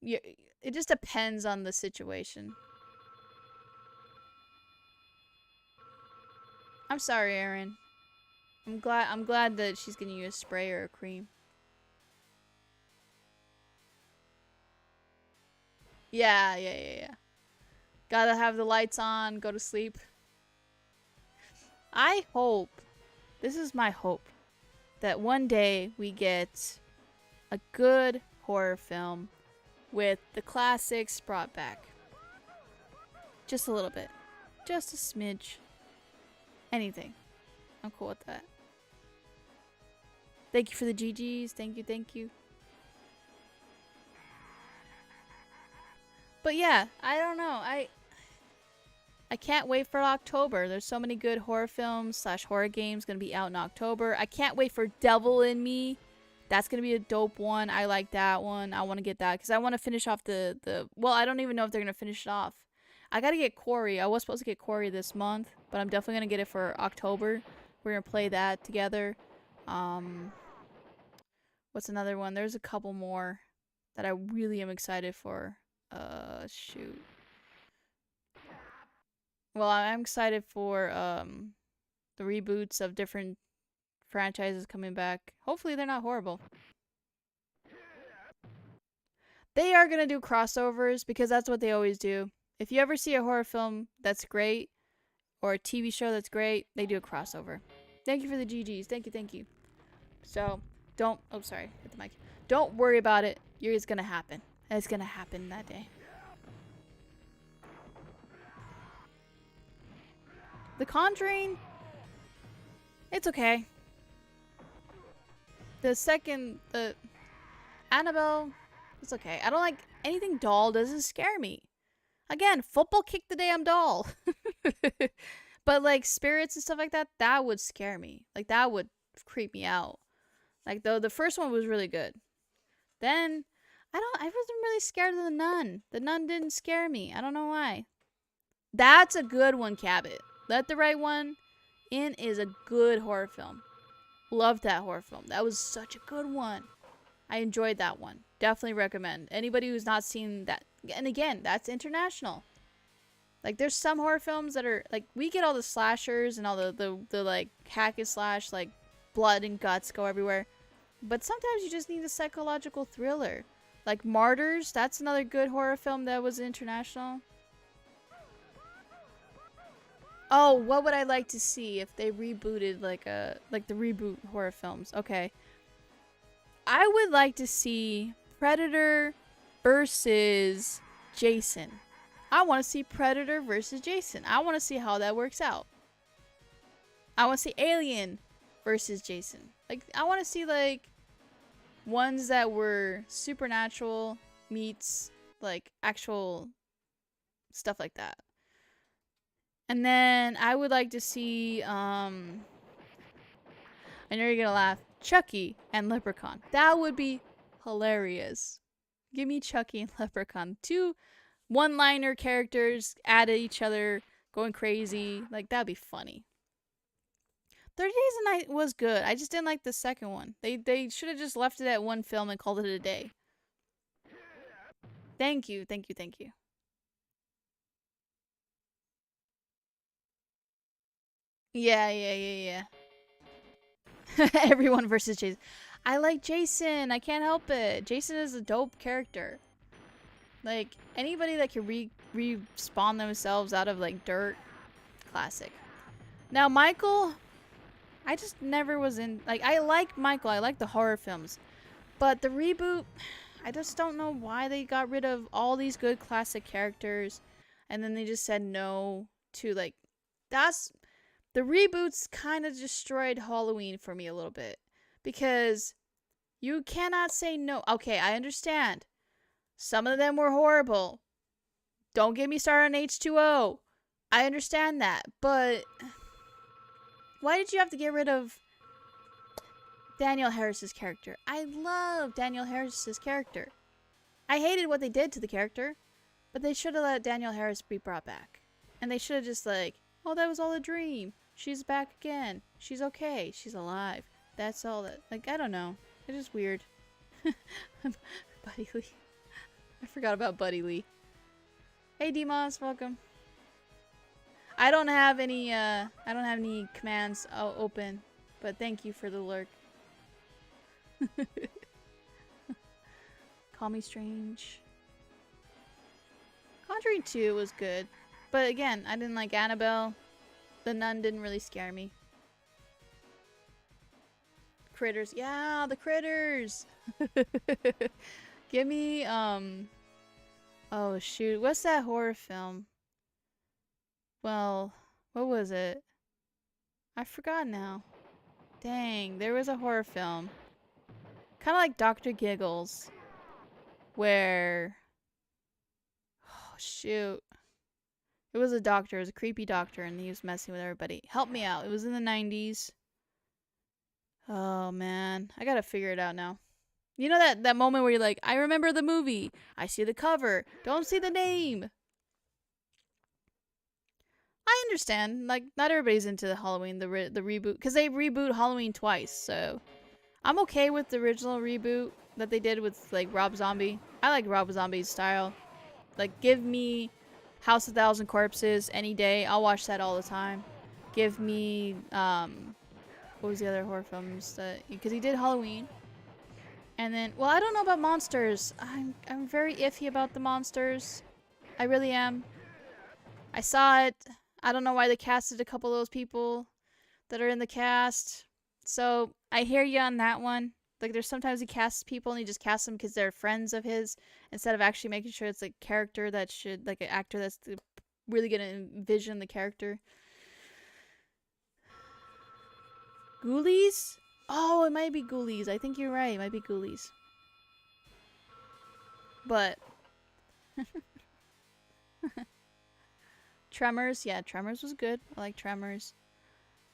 It just depends on the situation. I'm sorry, Erin. I'm glad that she's gonna use spray or a cream. Yeah. Gotta have the lights on, go to sleep. I hope, this is my hope, that one day we get a good horror film with the classics brought back. Just a little bit. Just a smidge. Anything. I'm cool with that. Thank you for the GGs. Thank you. But yeah, I don't know. I can't wait for October. There's so many good horror films / horror games gonna be out in October. I can't wait for Devil in Me. That's gonna be a dope one. I like that one. I want to get that because I want to finish off the. Well, I don't even know if they're gonna finish it off. I gotta get Corey. I was supposed to get Corey this month, but I'm definitely gonna get it for October. We're gonna play that together. What's another one? There's a couple more that I really am excited for. Shoot. Well, I'm excited for the reboots of different franchises coming back. Hopefully they're not horrible. They are gonna do crossovers because that's what they always do. If you ever see a horror film that's great or a TV show that's great, they do a crossover. Thank you for the GGs. Thank you, thank you. So, don't... Oh, sorry. Hit the mic. Don't worry about it. It's gonna happen. It's gonna happen that day. The Conjuring... It's okay. The second... The... Annabelle... It's okay. I don't like... Anything doll doesn't scare me. Again, football kicked the damn doll. But like spirits and stuff like that, that would scare me. Like that would creep me out. Like the first one was really good. Then I wasn't really scared of the nun. The nun didn't scare me. I don't know why. That's a good one, Cabot. Let the Right One In is a good horror film. Loved that horror film. That was such a good one. I enjoyed that one. Definitely recommend. Anybody who's not seen that. And again, that's international. Like, there's some horror films that are, like, we get all the slashers and all the like, hack and slash, like, blood and guts go everywhere. But sometimes you just need a psychological thriller. Like, Martyrs, that's another good horror film that was international. Oh, what would I like to see if they rebooted, like the reboot horror films? Okay. I would like to see Predator versus Jason. I want to see Predator versus Jason. I want to see how that works out. I want to see Alien versus Jason. Like, I want to see, like, ones that were supernatural meets, like, actual stuff like that. And then I would like to see, I know you're gonna laugh, Chucky and Leprechaun. That would be hilarious. Give me Chucky and Leprechaun. Two one-liner characters at each other, going crazy. Like, that'd be funny. 30 Days a Night was good. I just didn't like the second one. They should have just left it at one film and called it a day. Thank you, thank you, thank you. Yeah. Everyone versus Jason. I like Jason. I can't help it. Jason is a dope character. Like, anybody that can respawn themselves out of, like, dirt, classic. Now, Michael, I just never was in, like, I like Michael. I like the horror films. But the reboot, I just don't know why they got rid of all these good classic characters. And then they just said no to, like, the reboots kind of destroyed Halloween for me a little bit. Because you cannot say no. Okay, I understand. Some of them were horrible. Don't get me started on H2O. I understand that. But why did you have to get rid of Danielle Harris's character? I love Danielle Harris's character. I hated what they did to the character. But they should have let Danielle Harris be brought back. And they should have just like, oh, that was all a dream. She's back again. She's okay. She's alive. That's all that. Like, I don't know. It's just weird. Buddy Lee. I forgot about Buddy Lee. Hey, Demos, welcome. I don't have any commands open, but thank you for the lurk. Call Me Strange. Conjuring 2 was good, but again, I didn't like Annabelle. The Nun didn't really scare me. Critters. Yeah, the Critters! Give me, oh shoot, what's that horror film? Well, what was it? I forgot now. Dang, there was a horror film. Kind of like Dr. Giggles. Where... Oh, shoot. It was a doctor. It was a creepy doctor, and he was messing with everybody. Help me out. It was in the 90s. Oh, man. I gotta figure it out now. You know that moment where you're like, I remember the movie. I see the cover. Don't see the name. I understand. Like, not everybody's into the Halloween, the reboot. Because they reboot Halloween twice, so... I'm okay with the original reboot that they did with, like, Rob Zombie. I like Rob Zombie's style. Like, give me House of Thousand Corpses any day. I'll watch that all the time. Give me, what was the other horror films that... Because he did Halloween. And then, well, I don't know about Monsters. I'm very iffy about the Monsters. I really am. I saw it. I don't know why they casted a couple of those people. that are in the cast. So I hear you on that one. Like, there's sometimes he casts people and he just casts them because they're friends of his instead of actually making sure it's a character that should, like, an actor that's really gonna envision the character. Ghoulies? Oh, it might be Ghoulies. I think you're right. It might be Ghoulies. But Tremors, yeah, Tremors was good. I like Tremors.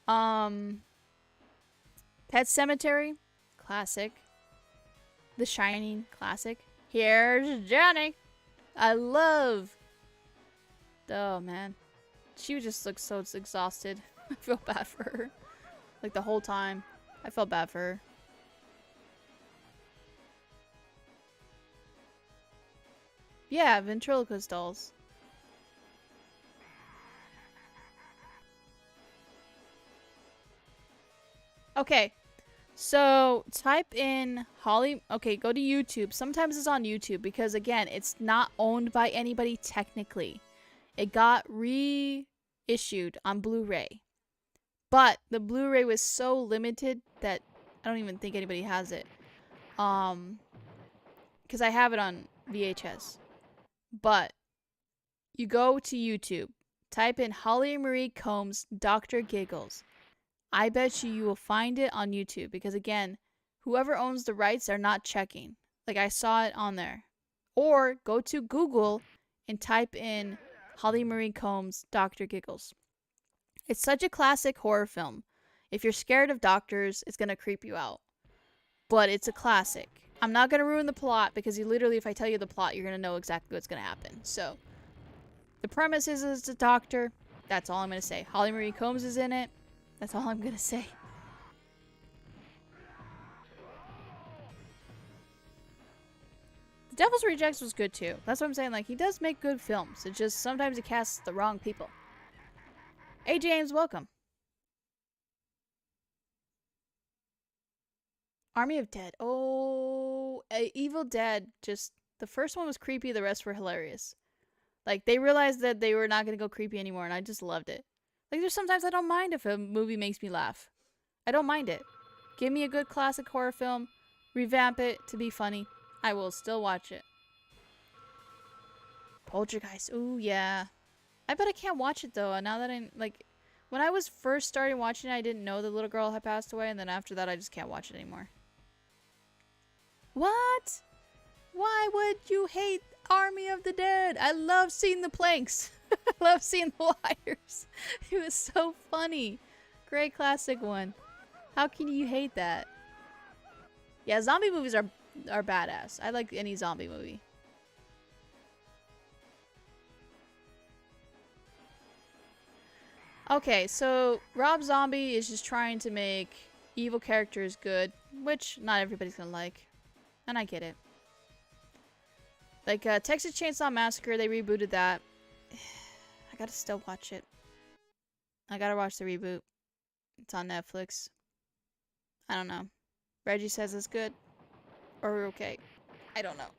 Pet Cemetery, classic. The Shining, classic. Here's Johnny. I love. Oh man, she would just look so exhausted. I feel bad for her. Like the whole time, I felt bad for her. Yeah, ventriloquist dolls. Okay, so type in Holly. Okay, go to YouTube. Sometimes it's on YouTube because, again, it's not owned by anybody technically. It got reissued on Blu-ray. But the Blu-ray was so limited that I don't even think anybody has it. Because I have it on VHS. But you go to YouTube, type in Holly Marie Combs Dr. Giggles. I bet you will find it on YouTube because, again, whoever owns the rights are not checking. Like, I saw it on there. Or go to Google and type in Holly Marie Combs Dr. Giggles. It's such a classic horror film. If you're scared of doctors, it's going to creep you out. But it's a classic. I'm not going to ruin the plot because if I tell you the plot, you're going to know exactly what's going to happen. So, the premise is it's a doctor. That's all I'm going to say. Holly Marie Combs is in it. That's all I'm going to say. The Devil's Rejects was good too. That's what I'm saying. Like, he does make good films. It's just sometimes he casts the wrong people. Hey, James, welcome. Army of Dead. Oh, Evil Dead. Just, the first one was creepy. The rest were hilarious. Like, they realized that they were not going to go creepy anymore, and I just loved it. Like, there's sometimes I don't mind if a movie makes me laugh. I don't mind it. Give me a good classic horror film, revamp it to be funny. I will still watch it. Poltergeist. Ooh, yeah. I bet I can't watch it, though. Now that like, when I was first starting watching it, I didn't know the little girl had passed away, and then after that, I just can't watch it anymore. What? Why would you hate Army of the Dead? I love seeing the planks. I love seeing the wires. It was so funny. Great classic one. How can you hate that? Yeah, zombie movies are badass. I like any zombie movie. Okay, so Rob Zombie is just trying to make evil characters good, which not everybody's gonna like. And I get it. Like, Texas Chainsaw Massacre, they rebooted that. I gotta still watch it. I gotta watch the reboot. It's on Netflix. I don't know. Reggie says it's good. Or okay. I don't know.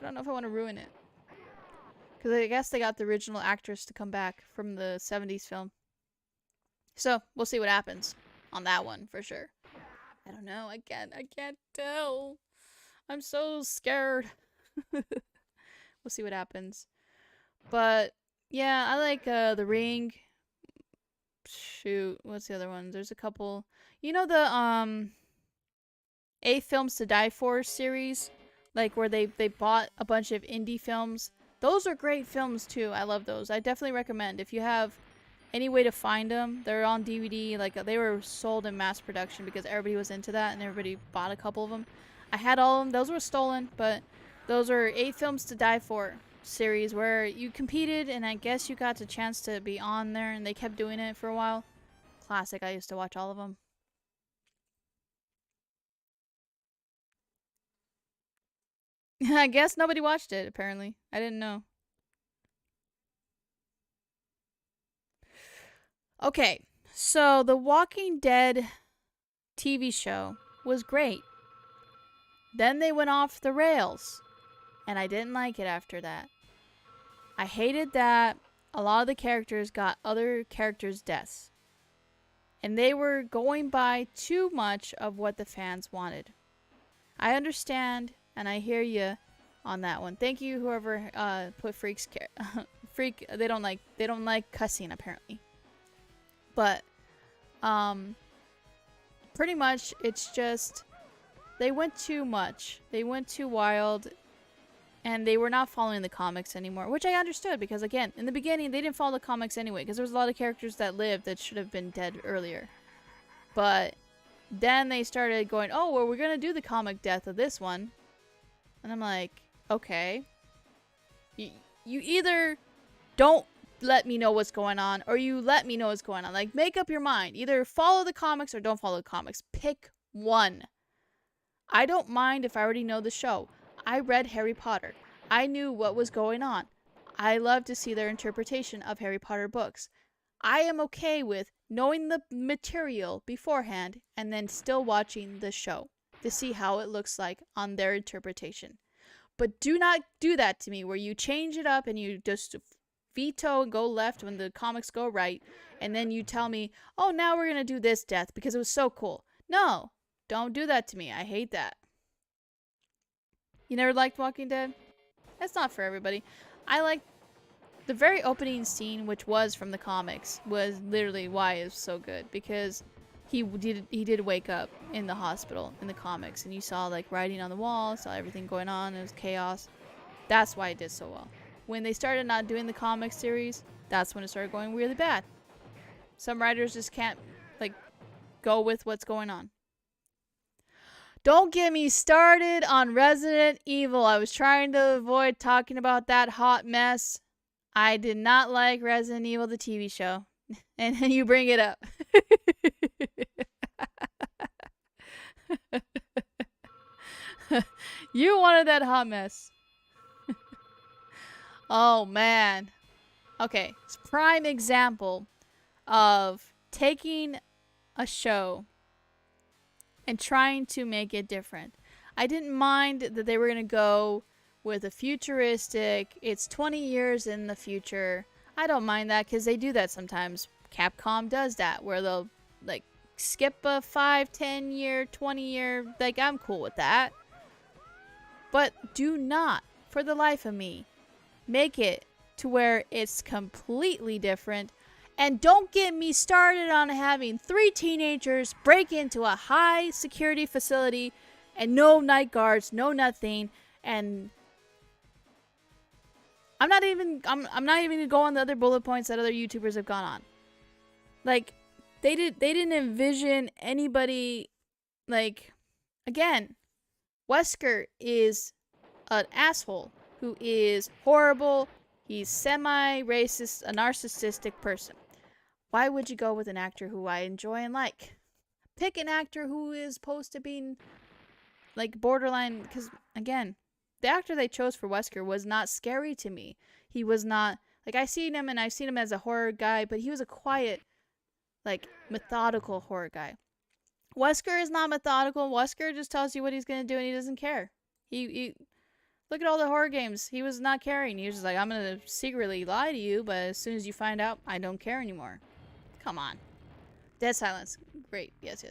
I don't know if I want to ruin it. Because I guess they got the original actress to come back from the 70s film. So, we'll see what happens on that one, for sure. I don't know. I can't tell. I'm so scared. We'll see what happens. But, yeah, I like The Ring. Shoot, what's the other one? There's a couple. You know the, A Films to Die For series? Like, where they bought a bunch of indie films. Those are great films, too. I love those. I definitely recommend. If you have any way to find them, they're on DVD. Like, they were sold in mass production because everybody was into that and everybody bought a couple of them. I had all of them. Those were stolen, but those are 8 Films to Die For series where you competed and I guess you got the chance to be on there and they kept doing it for a while. Classic. I used to watch all of them. I guess nobody watched it, apparently. I didn't know. Okay, so the Walking Dead TV show was great. Then they went off the rails, and I didn't like it after that. I hated that a lot of the characters got other characters' deaths. And they were going by too much of what the fans wanted. I understand, and I hear you on that one. Thank you, whoever put freaks. Freak. They don't like cussing apparently. But pretty much it's just they went too much. They went too wild, and they were not following the comics anymore, which I understood because again, in the beginning they didn't follow the comics anyway because there was a lot of characters that lived that should have been dead earlier. But then they started going, oh, well, we're going to do the comic death of this one. And I'm like, okay. You either don't let me know what's going on, or you let me know what's going on. Like, make up your mind. Either follow the comics or don't follow the comics. Pick one. I don't mind if I already know the show. I read Harry Potter. I knew what was going on. I love to see their interpretation of Harry Potter books. I am okay with knowing the material beforehand and then still watching the show to see how it looks like on their interpretation. But do not do that to me where you change it up and you just veto and go left when the comics go right, and then you tell me, oh, now we're going to do this death because it was so cool. No, don't do that to me. I hate that. You never liked Walking Dead? That's not for everybody. I like the very opening scene, which was from the comics, was literally why it's so good, because he did wake up in the hospital in the comics, and you saw like writing on the wall, saw everything going on, it was chaos. That's why it did so well. When they started not doing the comic series, that's when it started going really bad. Some writers just can't like go with what's going on. Don't get me started on Resident Evil. I was trying to avoid talking about that hot mess. I did not like Resident Evil, the TV show. And you bring it up. You wanted that hot mess. Oh, man. Okay. It's a prime example of taking a show and trying to make it different. I didn't mind that they were going to go with a futuristic, it's 20 years in the future. I don't mind that because they do that sometimes. Capcom does that where they'll like skip a 5, 10 year, 20 year. Like, I'm cool with that. But do not, for the life of me, make it to where it's completely different. And don't get me started on having 3 teenagers break into a high security facility and no night guards, no nothing, and I'm not even gonna go on the other bullet points that other YouTubers have gone on. Like, they didn't envision anybody, like, again, Wesker is an asshole who is horrible. He's semi-racist, a narcissistic person. Why would you go with an actor who I enjoy and like? Pick an actor who is supposed to be like borderline, because again, the actor they chose for Wesker was not scary to me. He was not, like, I've seen him as a horror guy, but he was a quiet, like, methodical horror guy. Wesker is not methodical. Wesker just tells you what he's going to do and he doesn't care. He look at all the horror games. He was not caring. He was just like, I'm going to secretly lie to you, but as soon as you find out, I don't care anymore. Come on. Dead Silence. Great. Yes.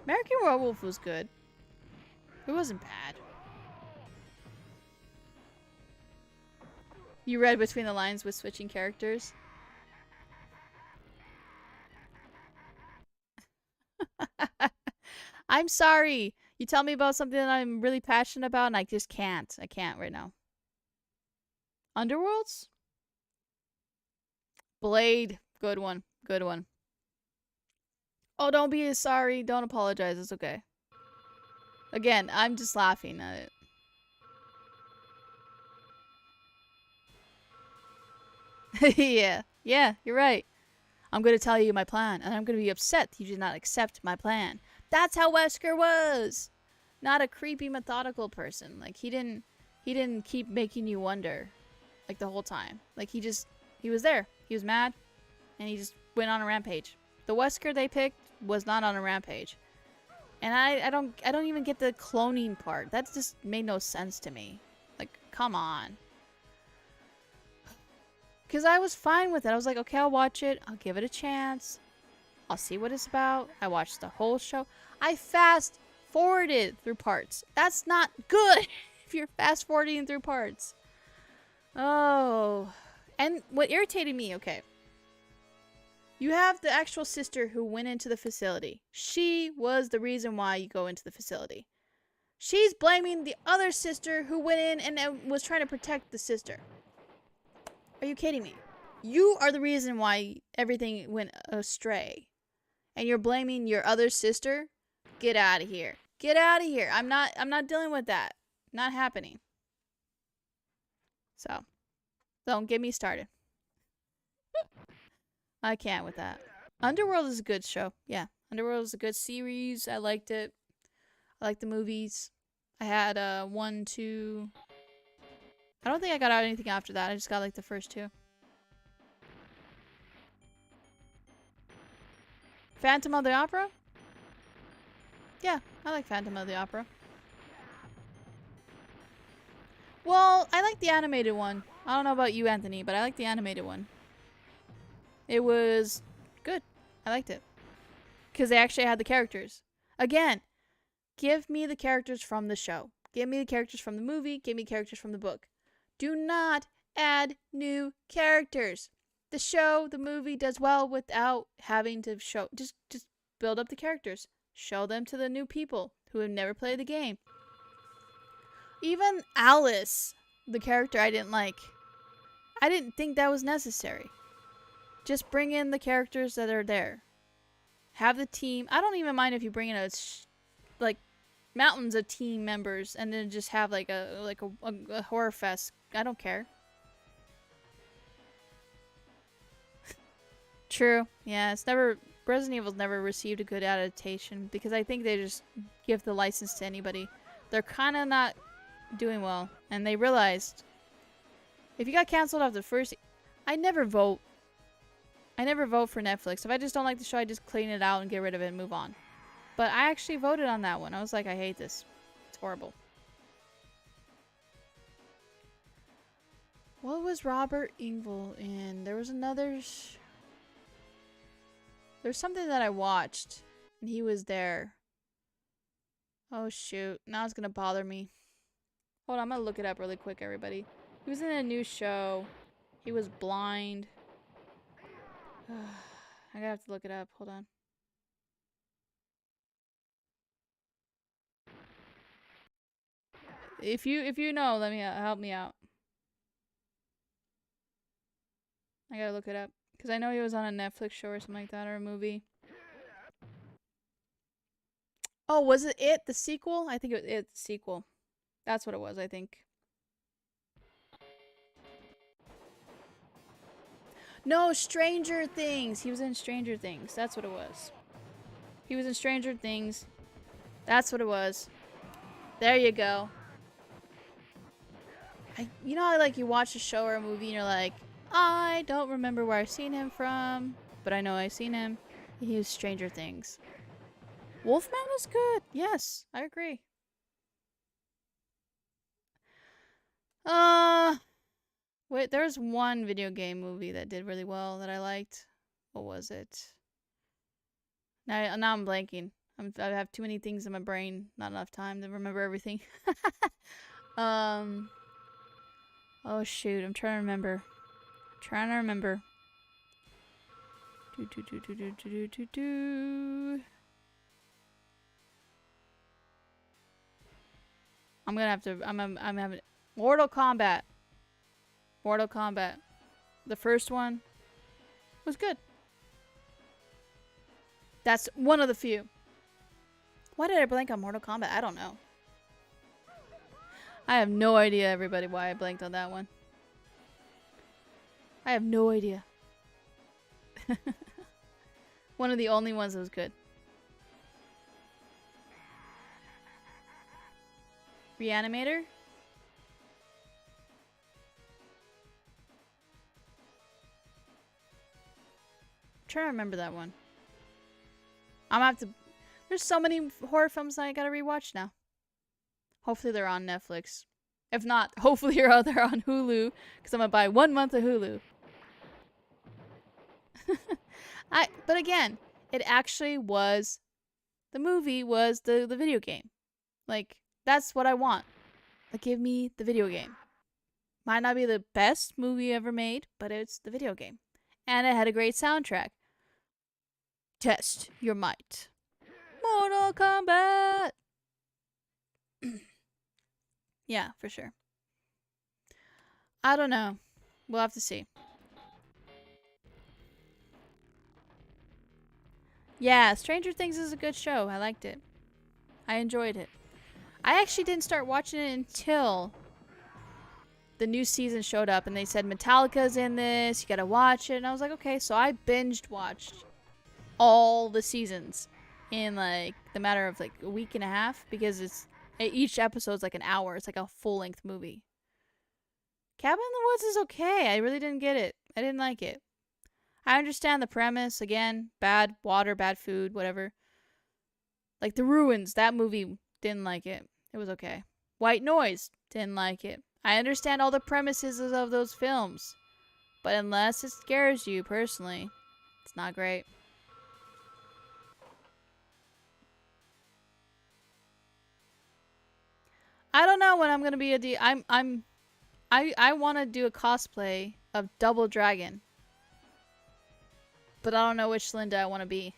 American Werewolf was good. It wasn't bad. You read between the lines with switching characters? I'm sorry. You tell me about something that I'm really passionate about and I just can't. I can't right now. Underworlds? Blade. Good one. Good one. Oh, don't be sorry. Don't apologize. It's okay. Again, I'm just laughing at it. Yeah, you're right. I'm going to tell you my plan, and I'm going to be upset you did not accept my plan. That's how Wesker was. Not a creepy, methodical person. Like, he didn't keep making you wonder, like, the whole time. Like, he was there. He was mad, and he just went on a rampage. The Wesker they picked was not on a rampage. And I don't even get the cloning part. That just made no sense to me. Like, come on. Because I was fine with it. I was like, okay, I'll watch it. I'll give it a chance. I'll see what it's about. I watched the whole show. I fast forwarded through parts. That's not good if you're fast forwarding through parts. Oh. And what irritated me, okay. You have the actual sister who went into the facility. She was the reason why you go into the facility. She's blaming the other sister who went in and was trying to protect the sister. Are you kidding me? You are the reason why everything went astray. And you're blaming your other sister? Get out of here. Get out of here. I'm not dealing with that. Not happening. So, don't get me started. I can't with that. Underworld is a good show. Yeah. Underworld is a good series. I liked it. I liked the movies. I had 1, 2. I don't think I got out anything after that. I just got like the first 2. Phantom of the Opera? Yeah, I like Phantom of the Opera. Well, I like the animated one. I don't know about you, Anthony, but I like the animated one. It was good. I liked it. Because they actually had the characters. Again, give me the characters from the show. Give me the characters from the movie. Give me characters from the book. Do not add new characters. The show, the movie does well without having to show. Just build up the characters. Show them to the new people who have never played the game. Even Alice, the character I didn't like. I didn't think that was necessary. Just bring in the characters that are there. Have the team. I don't even mind if you bring in like mountains of team members and then just have like a horror fest. I don't care. True. Yeah, Resident Evil's never received a good adaptation because I think they just give the license to anybody. They're kind of not doing well, and they realized if you got canceled after the first, I never vote for Netflix. If I just don't like the show, I just clean it out and get rid of it and move on. But I actually voted on that one. I was like, I hate this. It's horrible. What was Robert Engvall in? There was another... There's something that I watched, and he was there. Oh, shoot. Now it's gonna bother me. Hold on, I'm gonna look it up really quick, everybody. He was in a new show. He was blind. I gotta have to look it up. Hold on. If you know, let me help me out. I gotta look it up because I know he was on a Netflix show or something like that, or a movie. Oh, was it the sequel? I think it's the sequel. That's what it was, I think. No, Stranger Things. He was in Stranger Things. That's what it was. He was in Stranger Things. That's what it was. There you go. You know how like you watch a show or a movie and you're like, I don't remember where I've seen him from, but I know I've seen him. He was Stranger Things. Wolfman was good. Yes, I agree. Wait, there's one video game movie that did really well that I liked. What was it? Now I'm blanking. I have too many things in my brain. Not enough time to remember everything. Oh shoot, I'm trying to remember. I'm gonna have to. I'm having Mortal Kombat. Mortal Kombat. The first one was good. That's one of the few. Why did I blank on Mortal Kombat? I don't know. I have no idea, everybody, why I blanked on that one. I have no idea. One of the only ones that was good. Reanimator? I'm trying to remember that one. I'm gonna have to... There's so many horror films that I gotta rewatch now. Hopefully they're on Netflix. If not, hopefully they're on Hulu, because I'm gonna buy 1 month of Hulu. But again, it actually was, the movie was the video game. Like, that's what I want. Like, give me the video game. Might not be the best movie ever made, but it's the video game. And it had a great soundtrack. Test your might. Mortal Kombat! Yeah, for sure. I don't know. We'll have to see. Yeah, Stranger Things is a good show. I liked it. I enjoyed it. I actually didn't start watching it until the new season showed up and they said Metallica's in this, you gotta watch it. And I was like, okay. So I binged watched all the seasons in like the matter of like a week and a half because each episode's like an hour. It's like a full-length movie. Cabin in the Woods is okay. I really didn't get it. I didn't like it. I understand the premise. Again, bad water, bad food, whatever. Like The Ruins, that movie, didn't like it. It was okay. White Noise, didn't like it. I understand all the premises of those films. But unless it scares you personally, it's not great. I don't know when I'm gonna be I want to do a cosplay of Double Dragon. But I don't know which Linda I want to be.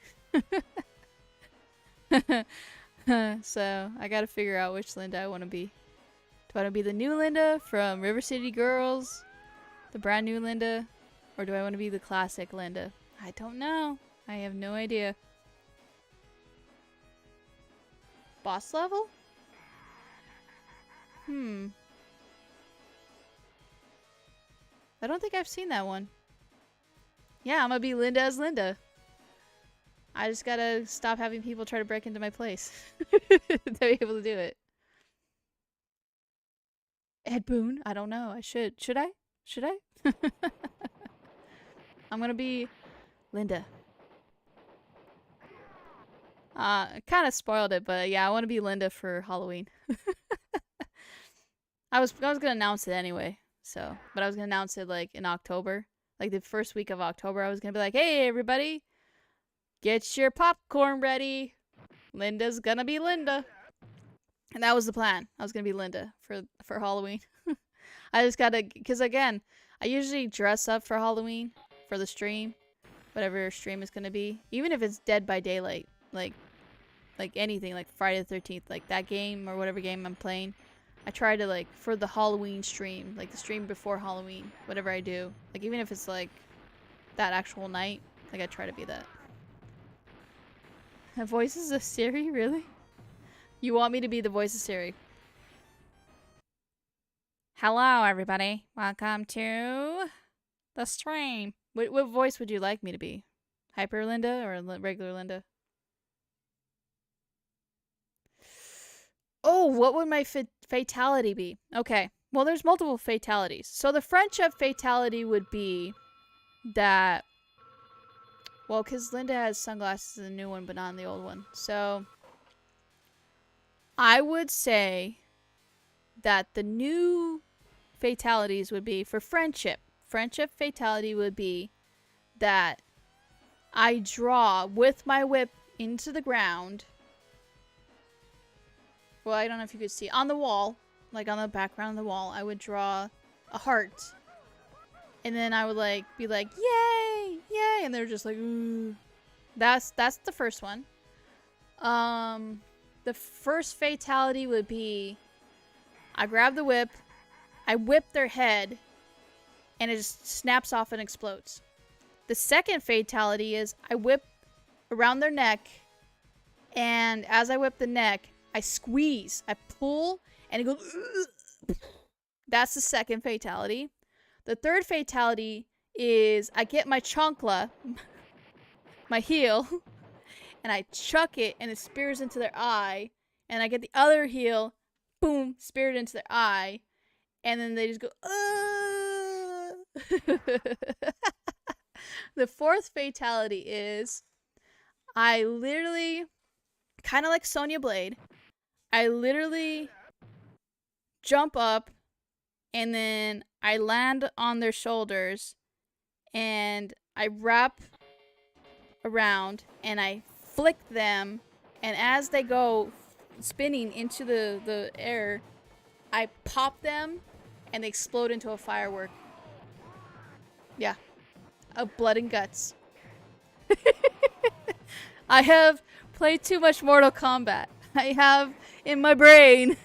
So, I gotta figure out which Linda I want to be. Do I want to be the new Linda from River City Girls? The brand new Linda? Or do I want to be the classic Linda? I don't know. I have no idea. Boss level? I don't think I've seen that one. Yeah, I'm gonna be Linda as Linda. I just gotta stop having people try to break into my place to be able to do it. Ed Boon? I don't know. I should. Should I? Should I? I'm gonna be Linda. Kind of spoiled it, but yeah, I want to be Linda for Halloween. I was gonna announce it anyway, so, but I was gonna announce it like in October, like the first week of October. I was gonna be like, "Hey, everybody, get your popcorn ready. Linda's gonna be Linda," and that was the plan. I was gonna be Linda for Halloween. I just gotta, cause again, I usually dress up for Halloween for the stream, whatever stream is gonna be, even if it's Dead by Daylight, like anything, like Friday the 13th, like that game or whatever game I'm playing. I try to, like, for the Halloween stream, like the stream before Halloween, whatever I do, like even if it's like that actual night, like I try to be that. The voices of Siri, really? You want me to be the voice of Siri? Hello, everybody. Welcome to the stream. What voice would you like me to be? Hyper Linda or regular Linda? Oh, what would my fatality be? Okay. Well, there's multiple fatalities. So the friendship fatality would be that... Well, because Linda has sunglasses in the new one, but not in the old one. So I would say that the new fatalities would be for friendship. Friendship fatality would be that I draw with my whip into the ground. Well, I don't know if you could see. On the wall, like on the background of the wall, I would draw a heart. And then I would like be like, yay, yay. And they're just like, ooh. That's the first one. The first fatality would be I grab the whip, I whip their head, and it just snaps off and explodes. The second fatality is I whip around their neck, and as I whip the neck, I squeeze, I pull, and it goes. Ugh. That's the second fatality. The third fatality is I get my chancla, my heel, and I chuck it, and it spears into their eye. And I get the other heel, boom, speared into their eye, and then they just go. The fourth fatality is I literally, kind of like Sonya Blade, I literally jump up and then I land on their shoulders and I wrap around and I flick them, and as they go spinning into the air, I pop them and they explode into a firework. Yeah. Of blood and guts. I have played too much Mortal Kombat. I have in my brain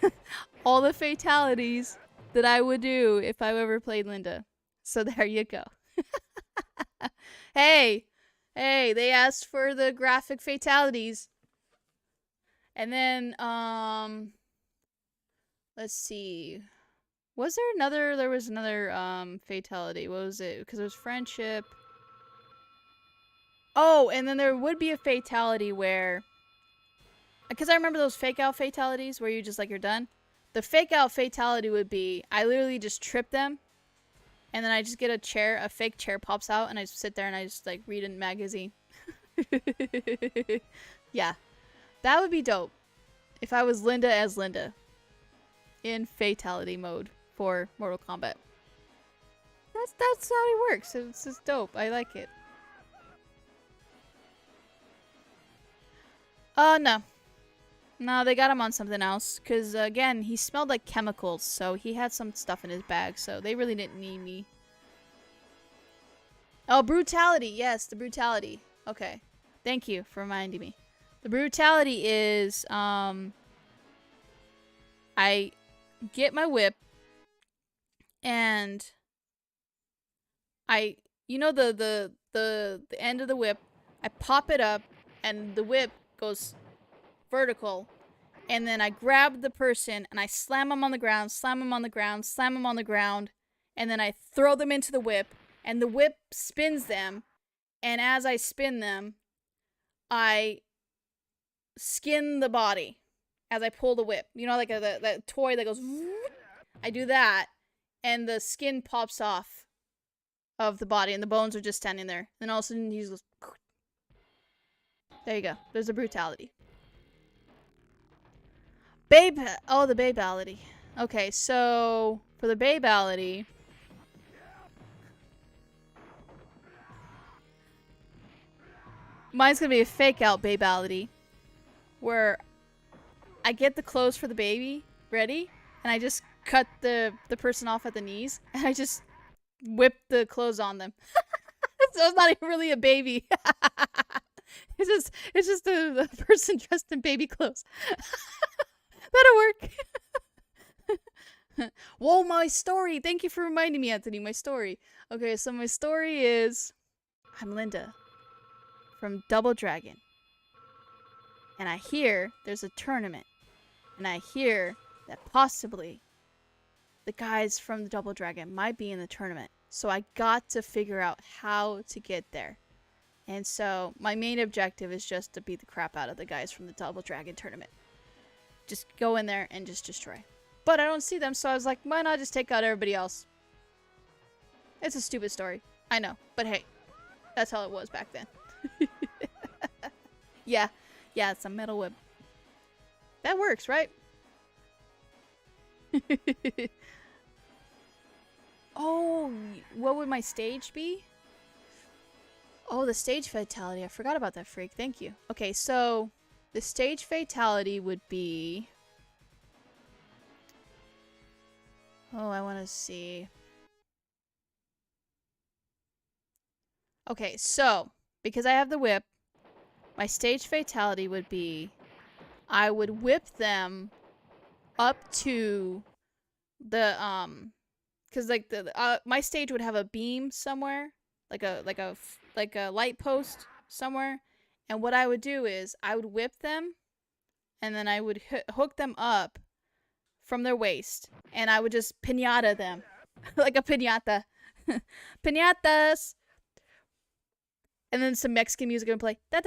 all the fatalities that I would do if I ever played Linda. So there you go. Hey, they asked for the graphic fatalities. And then, let's see. There was another fatality. What was it? Because it was friendship. Oh, and then there would be a fatality where, because I remember those fake out fatalities where you just like, you're done. The fake out fatality would be, I literally just trip them, and then I just get a fake chair pops out, and I just sit there and I just like read a magazine. Yeah. That would be dope. If I was Linda as Linda. In fatality mode for Mortal Kombat. That's how it works. It's just dope. I like it. No. No, they got him on something else. Because, again, he smelled like chemicals. So he had some stuff in his bag. So they really didn't need me. Oh, brutality. Yes, the brutality. Okay. Thank you for reminding me. The brutality is, I get my whip. And you know the end of the whip, I pop it up and the whip goes vertical, and then I grab the person and I slam them on the ground, slam them on the ground, slam them on the ground, and then I throw them into the whip, and the whip spins them, and as I spin them, I skin the body as I pull the whip. You know, like that toy that goes. I do that, and the skin pops off of the body, and the bones are just standing there. Then all of a sudden, he just goes. There you go. There's a brutality. Babe. Oh, the babality. Okay, so for the babality, mine's gonna be a fake out babality, where I get the clothes for the baby ready, and I just cut the person off at the knees, and I just whip the clothes on them. So it's not even really a baby. It's just a person dressed in baby clothes. That'll work. Whoa, my story. Thank you for reminding me, Anthony. My story. Okay, so my story is, I'm Linda from Double Dragon, and I hear there's a tournament, and I hear that possibly the guys from the Double Dragon might be in the tournament. So I got to figure out how to get there. And so my main objective is just to beat the crap out of the guys from the Double Dragon tournament. Just go in there and just destroy. But I don't see them, so I was like, why not just take out everybody else? It's a stupid story. I know. But hey, that's how it was back then. Yeah, it's a metal whip. That works, right? Oh, what would my stage be? Oh, the stage fatality. I forgot about that, freak. Thank you. Okay, so the stage fatality would be... Oh, I want to see. Okay, so because I have the whip, my stage fatality would be I would whip them up to the because like my stage would have a beam somewhere, like a light post somewhere, and what I would do is I would whip them, and then I would hook them up from their waist, and I would just piñata them like a piñata. Piñatas. And then some Mexican music would play, and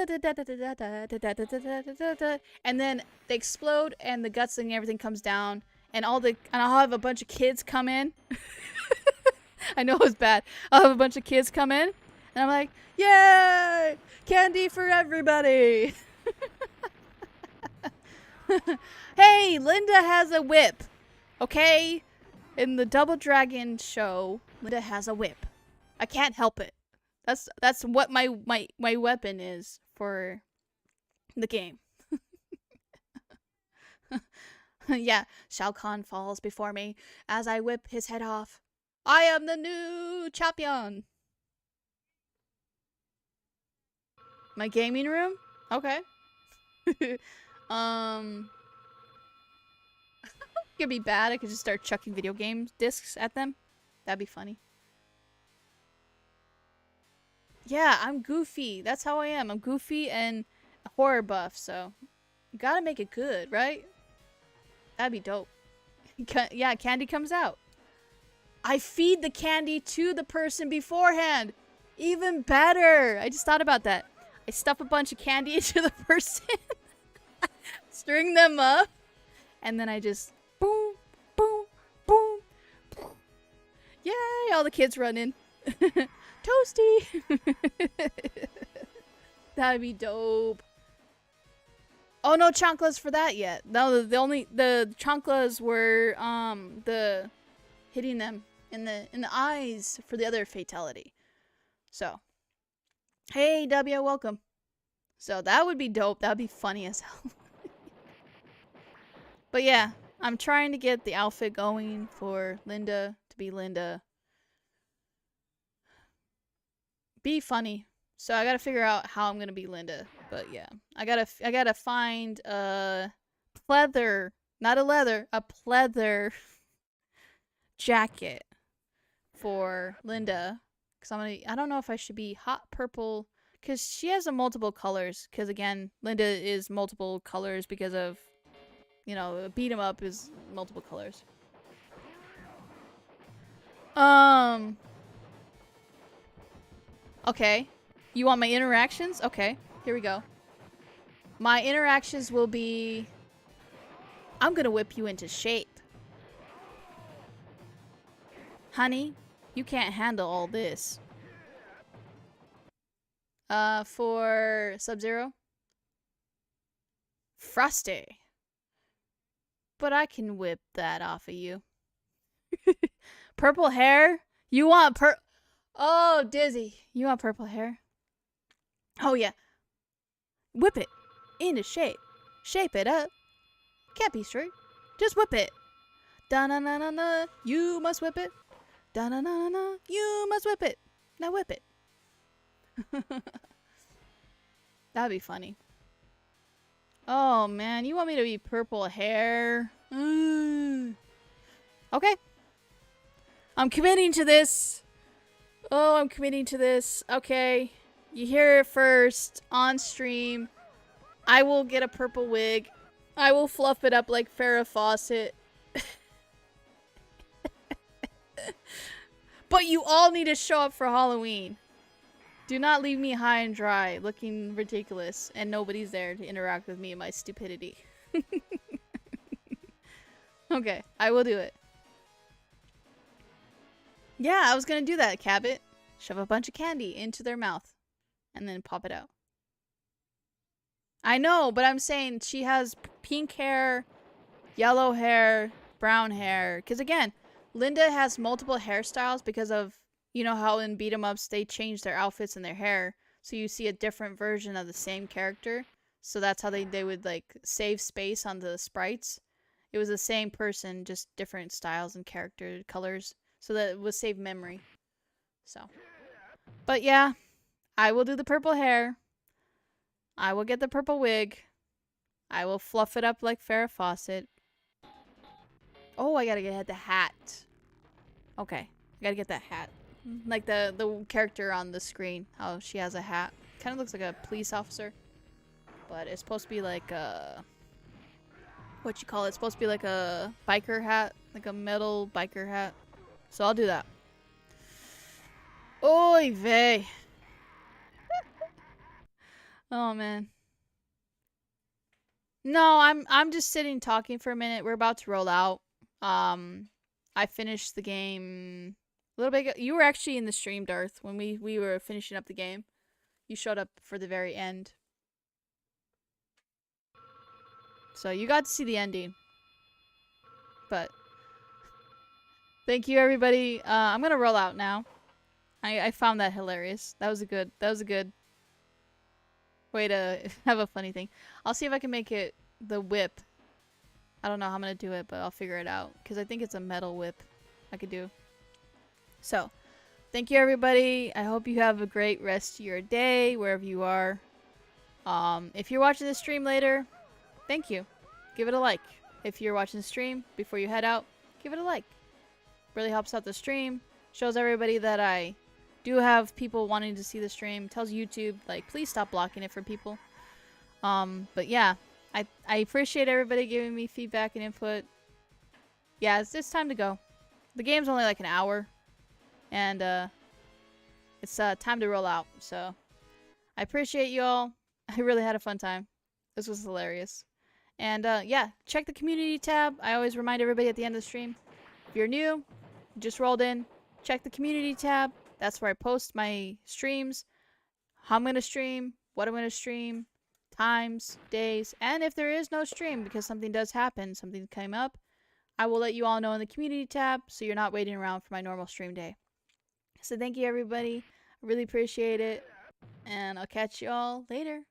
then they explode, and the guts and everything comes down, and I'll have a bunch of kids come in. I know it was bad. I'll have a bunch of kids come in, and I'm like, yay! Candy for everybody! Hey, Linda has a whip. Okay? In the Double Dragon show, Linda has a whip. I can't help it. That's what my weapon is for the game. Yeah, Shao Kahn falls before me as I whip his head off. I am the new champion. My gaming room? Okay. Could be bad. I could just start chucking video game discs at them. That'd be funny. Yeah, I'm goofy. That's how I am. I'm goofy and a horror buff, so you gotta make it good, right? That'd be dope. Yeah, candy comes out. I feed the candy to the person beforehand. Even better. I just thought about that. I stuff a bunch of candy into the person, string them up, and then I just boom, boom, boom. Yay! All the kids run in. Toasty! That'd be dope. Oh, no chanclas for that yet. No, the chanclas were the hitting them in the eyes for the other fatality. So, hey W, welcome. So that would be dope. That'd be funny as hell. But yeah, I'm trying to get the outfit going for Linda to be Linda. Be funny. So I gotta figure out how I'm gonna be Linda. But yeah, I gotta find a pleather, not a leather, a pleather jacket for Linda. Cause I don't know if I should be hot purple, cause she has a multiple colors. Cause again, Linda is multiple colors because of, you know, beat 'em up is multiple colors. Okay. You want my interactions? Okay, here we go. My interactions will be... I'm gonna whip you into shape. Honey, you can't handle all this. For Sub-Zero? Frosty. But I can whip that off of you. Purple hair? You want Oh, Dizzy. You want purple hair? Oh, yeah. Whip it into shape. Shape it up. Can't be straight. Just whip it. Da-na-na-na-na. You must whip it. Da-na-na-na-na. You must whip it. Now whip it. That'd be funny. Oh, man. You want me to be purple hair? Okay. I'm committing to this. Oh, I'm committing to this. Okay. You hear it first on stream. I will get a purple wig. I will fluff it up like Farrah Fawcett. But you all need to show up for Halloween. Do not leave me high and dry looking ridiculous and nobody's there to interact with me and my stupidity. Okay, I will do it. Yeah, I was gonna do that, Cabot. Shove a bunch of candy into their mouth and then pop it out. I know, but I'm saying she has pink hair, yellow hair, brown hair. Because again, Linda has multiple hairstyles because of, you know how in beat 'em ups they change their outfits and their hair. So you see a different version of the same character. So that's how they would like save space on the sprites. It was the same person, just different styles and character colors. So that it would save memory. So. But yeah, I will do the purple hair. I will get the purple wig. I will fluff it up like Farrah Fawcett. Oh, I gotta get the hat. Okay, I gotta get that hat. Like the character on the screen. How she has a hat. Kind of looks like a police officer. But it's supposed to be like a... What you call it? It's supposed to be like a biker hat. Like a metal biker hat. So I'll do that. Oy vey. Oh man. No, I'm just sitting talking for a minute. We're about to roll out. I finished the game a little bit ago. You were actually in the stream, Darth, when we were finishing up the game. You showed up for the very end. So you got to see the ending. But thank you everybody. I'm gonna roll out now. I found that hilarious. That was a good way to have a funny thing. I'll see if I can make it the whip. I don't know how I'm gonna do it, but I'll figure it out. Because I think it's a metal whip I could do. So, thank you everybody. I hope you have a great rest of your day, wherever you are. If you're watching the stream later, thank you. Give it a like. If you're watching the stream before you head out, give it a like. Really helps out the stream. Shows everybody that I do have people wanting to see the stream. Tells YouTube, like, please stop blocking it for people. But yeah, I appreciate everybody giving me feedback and input. Yeah, it's time to go. The game's only like an hour. And, it's time to roll out. So, I appreciate you all. I really had a fun time. This was hilarious. And, yeah, check the community tab. I always remind everybody at the end of the stream. If you're new, just rolled in, check the community tab. That's where I post my streams, how I'm going to stream, what I'm going to stream, times, days, and if there is no stream because something does happen, something came up, I will let you all know in the community tab so you're not waiting around for my normal stream day. So thank you everybody. I really appreciate it. And I'll catch you all later.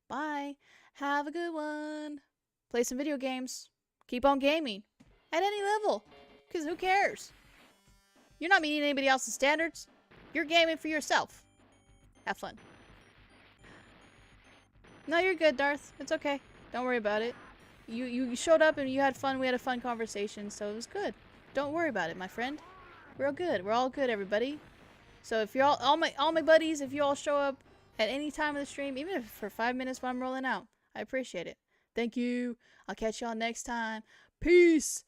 Bye. Have a good one. Play some video games. Keep on gaming. At any level. Because who cares? You're not meeting anybody else's standards. You're gaming for yourself. Have fun. No, you're good, Darth. It's okay. Don't worry about it. You showed up and you had fun. We had a fun conversation, so it was good. Don't worry about it, my friend. We're all good. We're all good, everybody. So if you're all my buddies, if you all show up at any time of the stream, even if for 5 minutes while I'm rolling out, I appreciate it. Thank you. I'll catch y'all next time. Peace.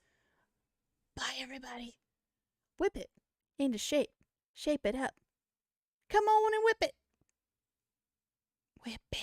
Bye, everybody. Whip it into shape. Shape it up. Come on and whip it. Whip it.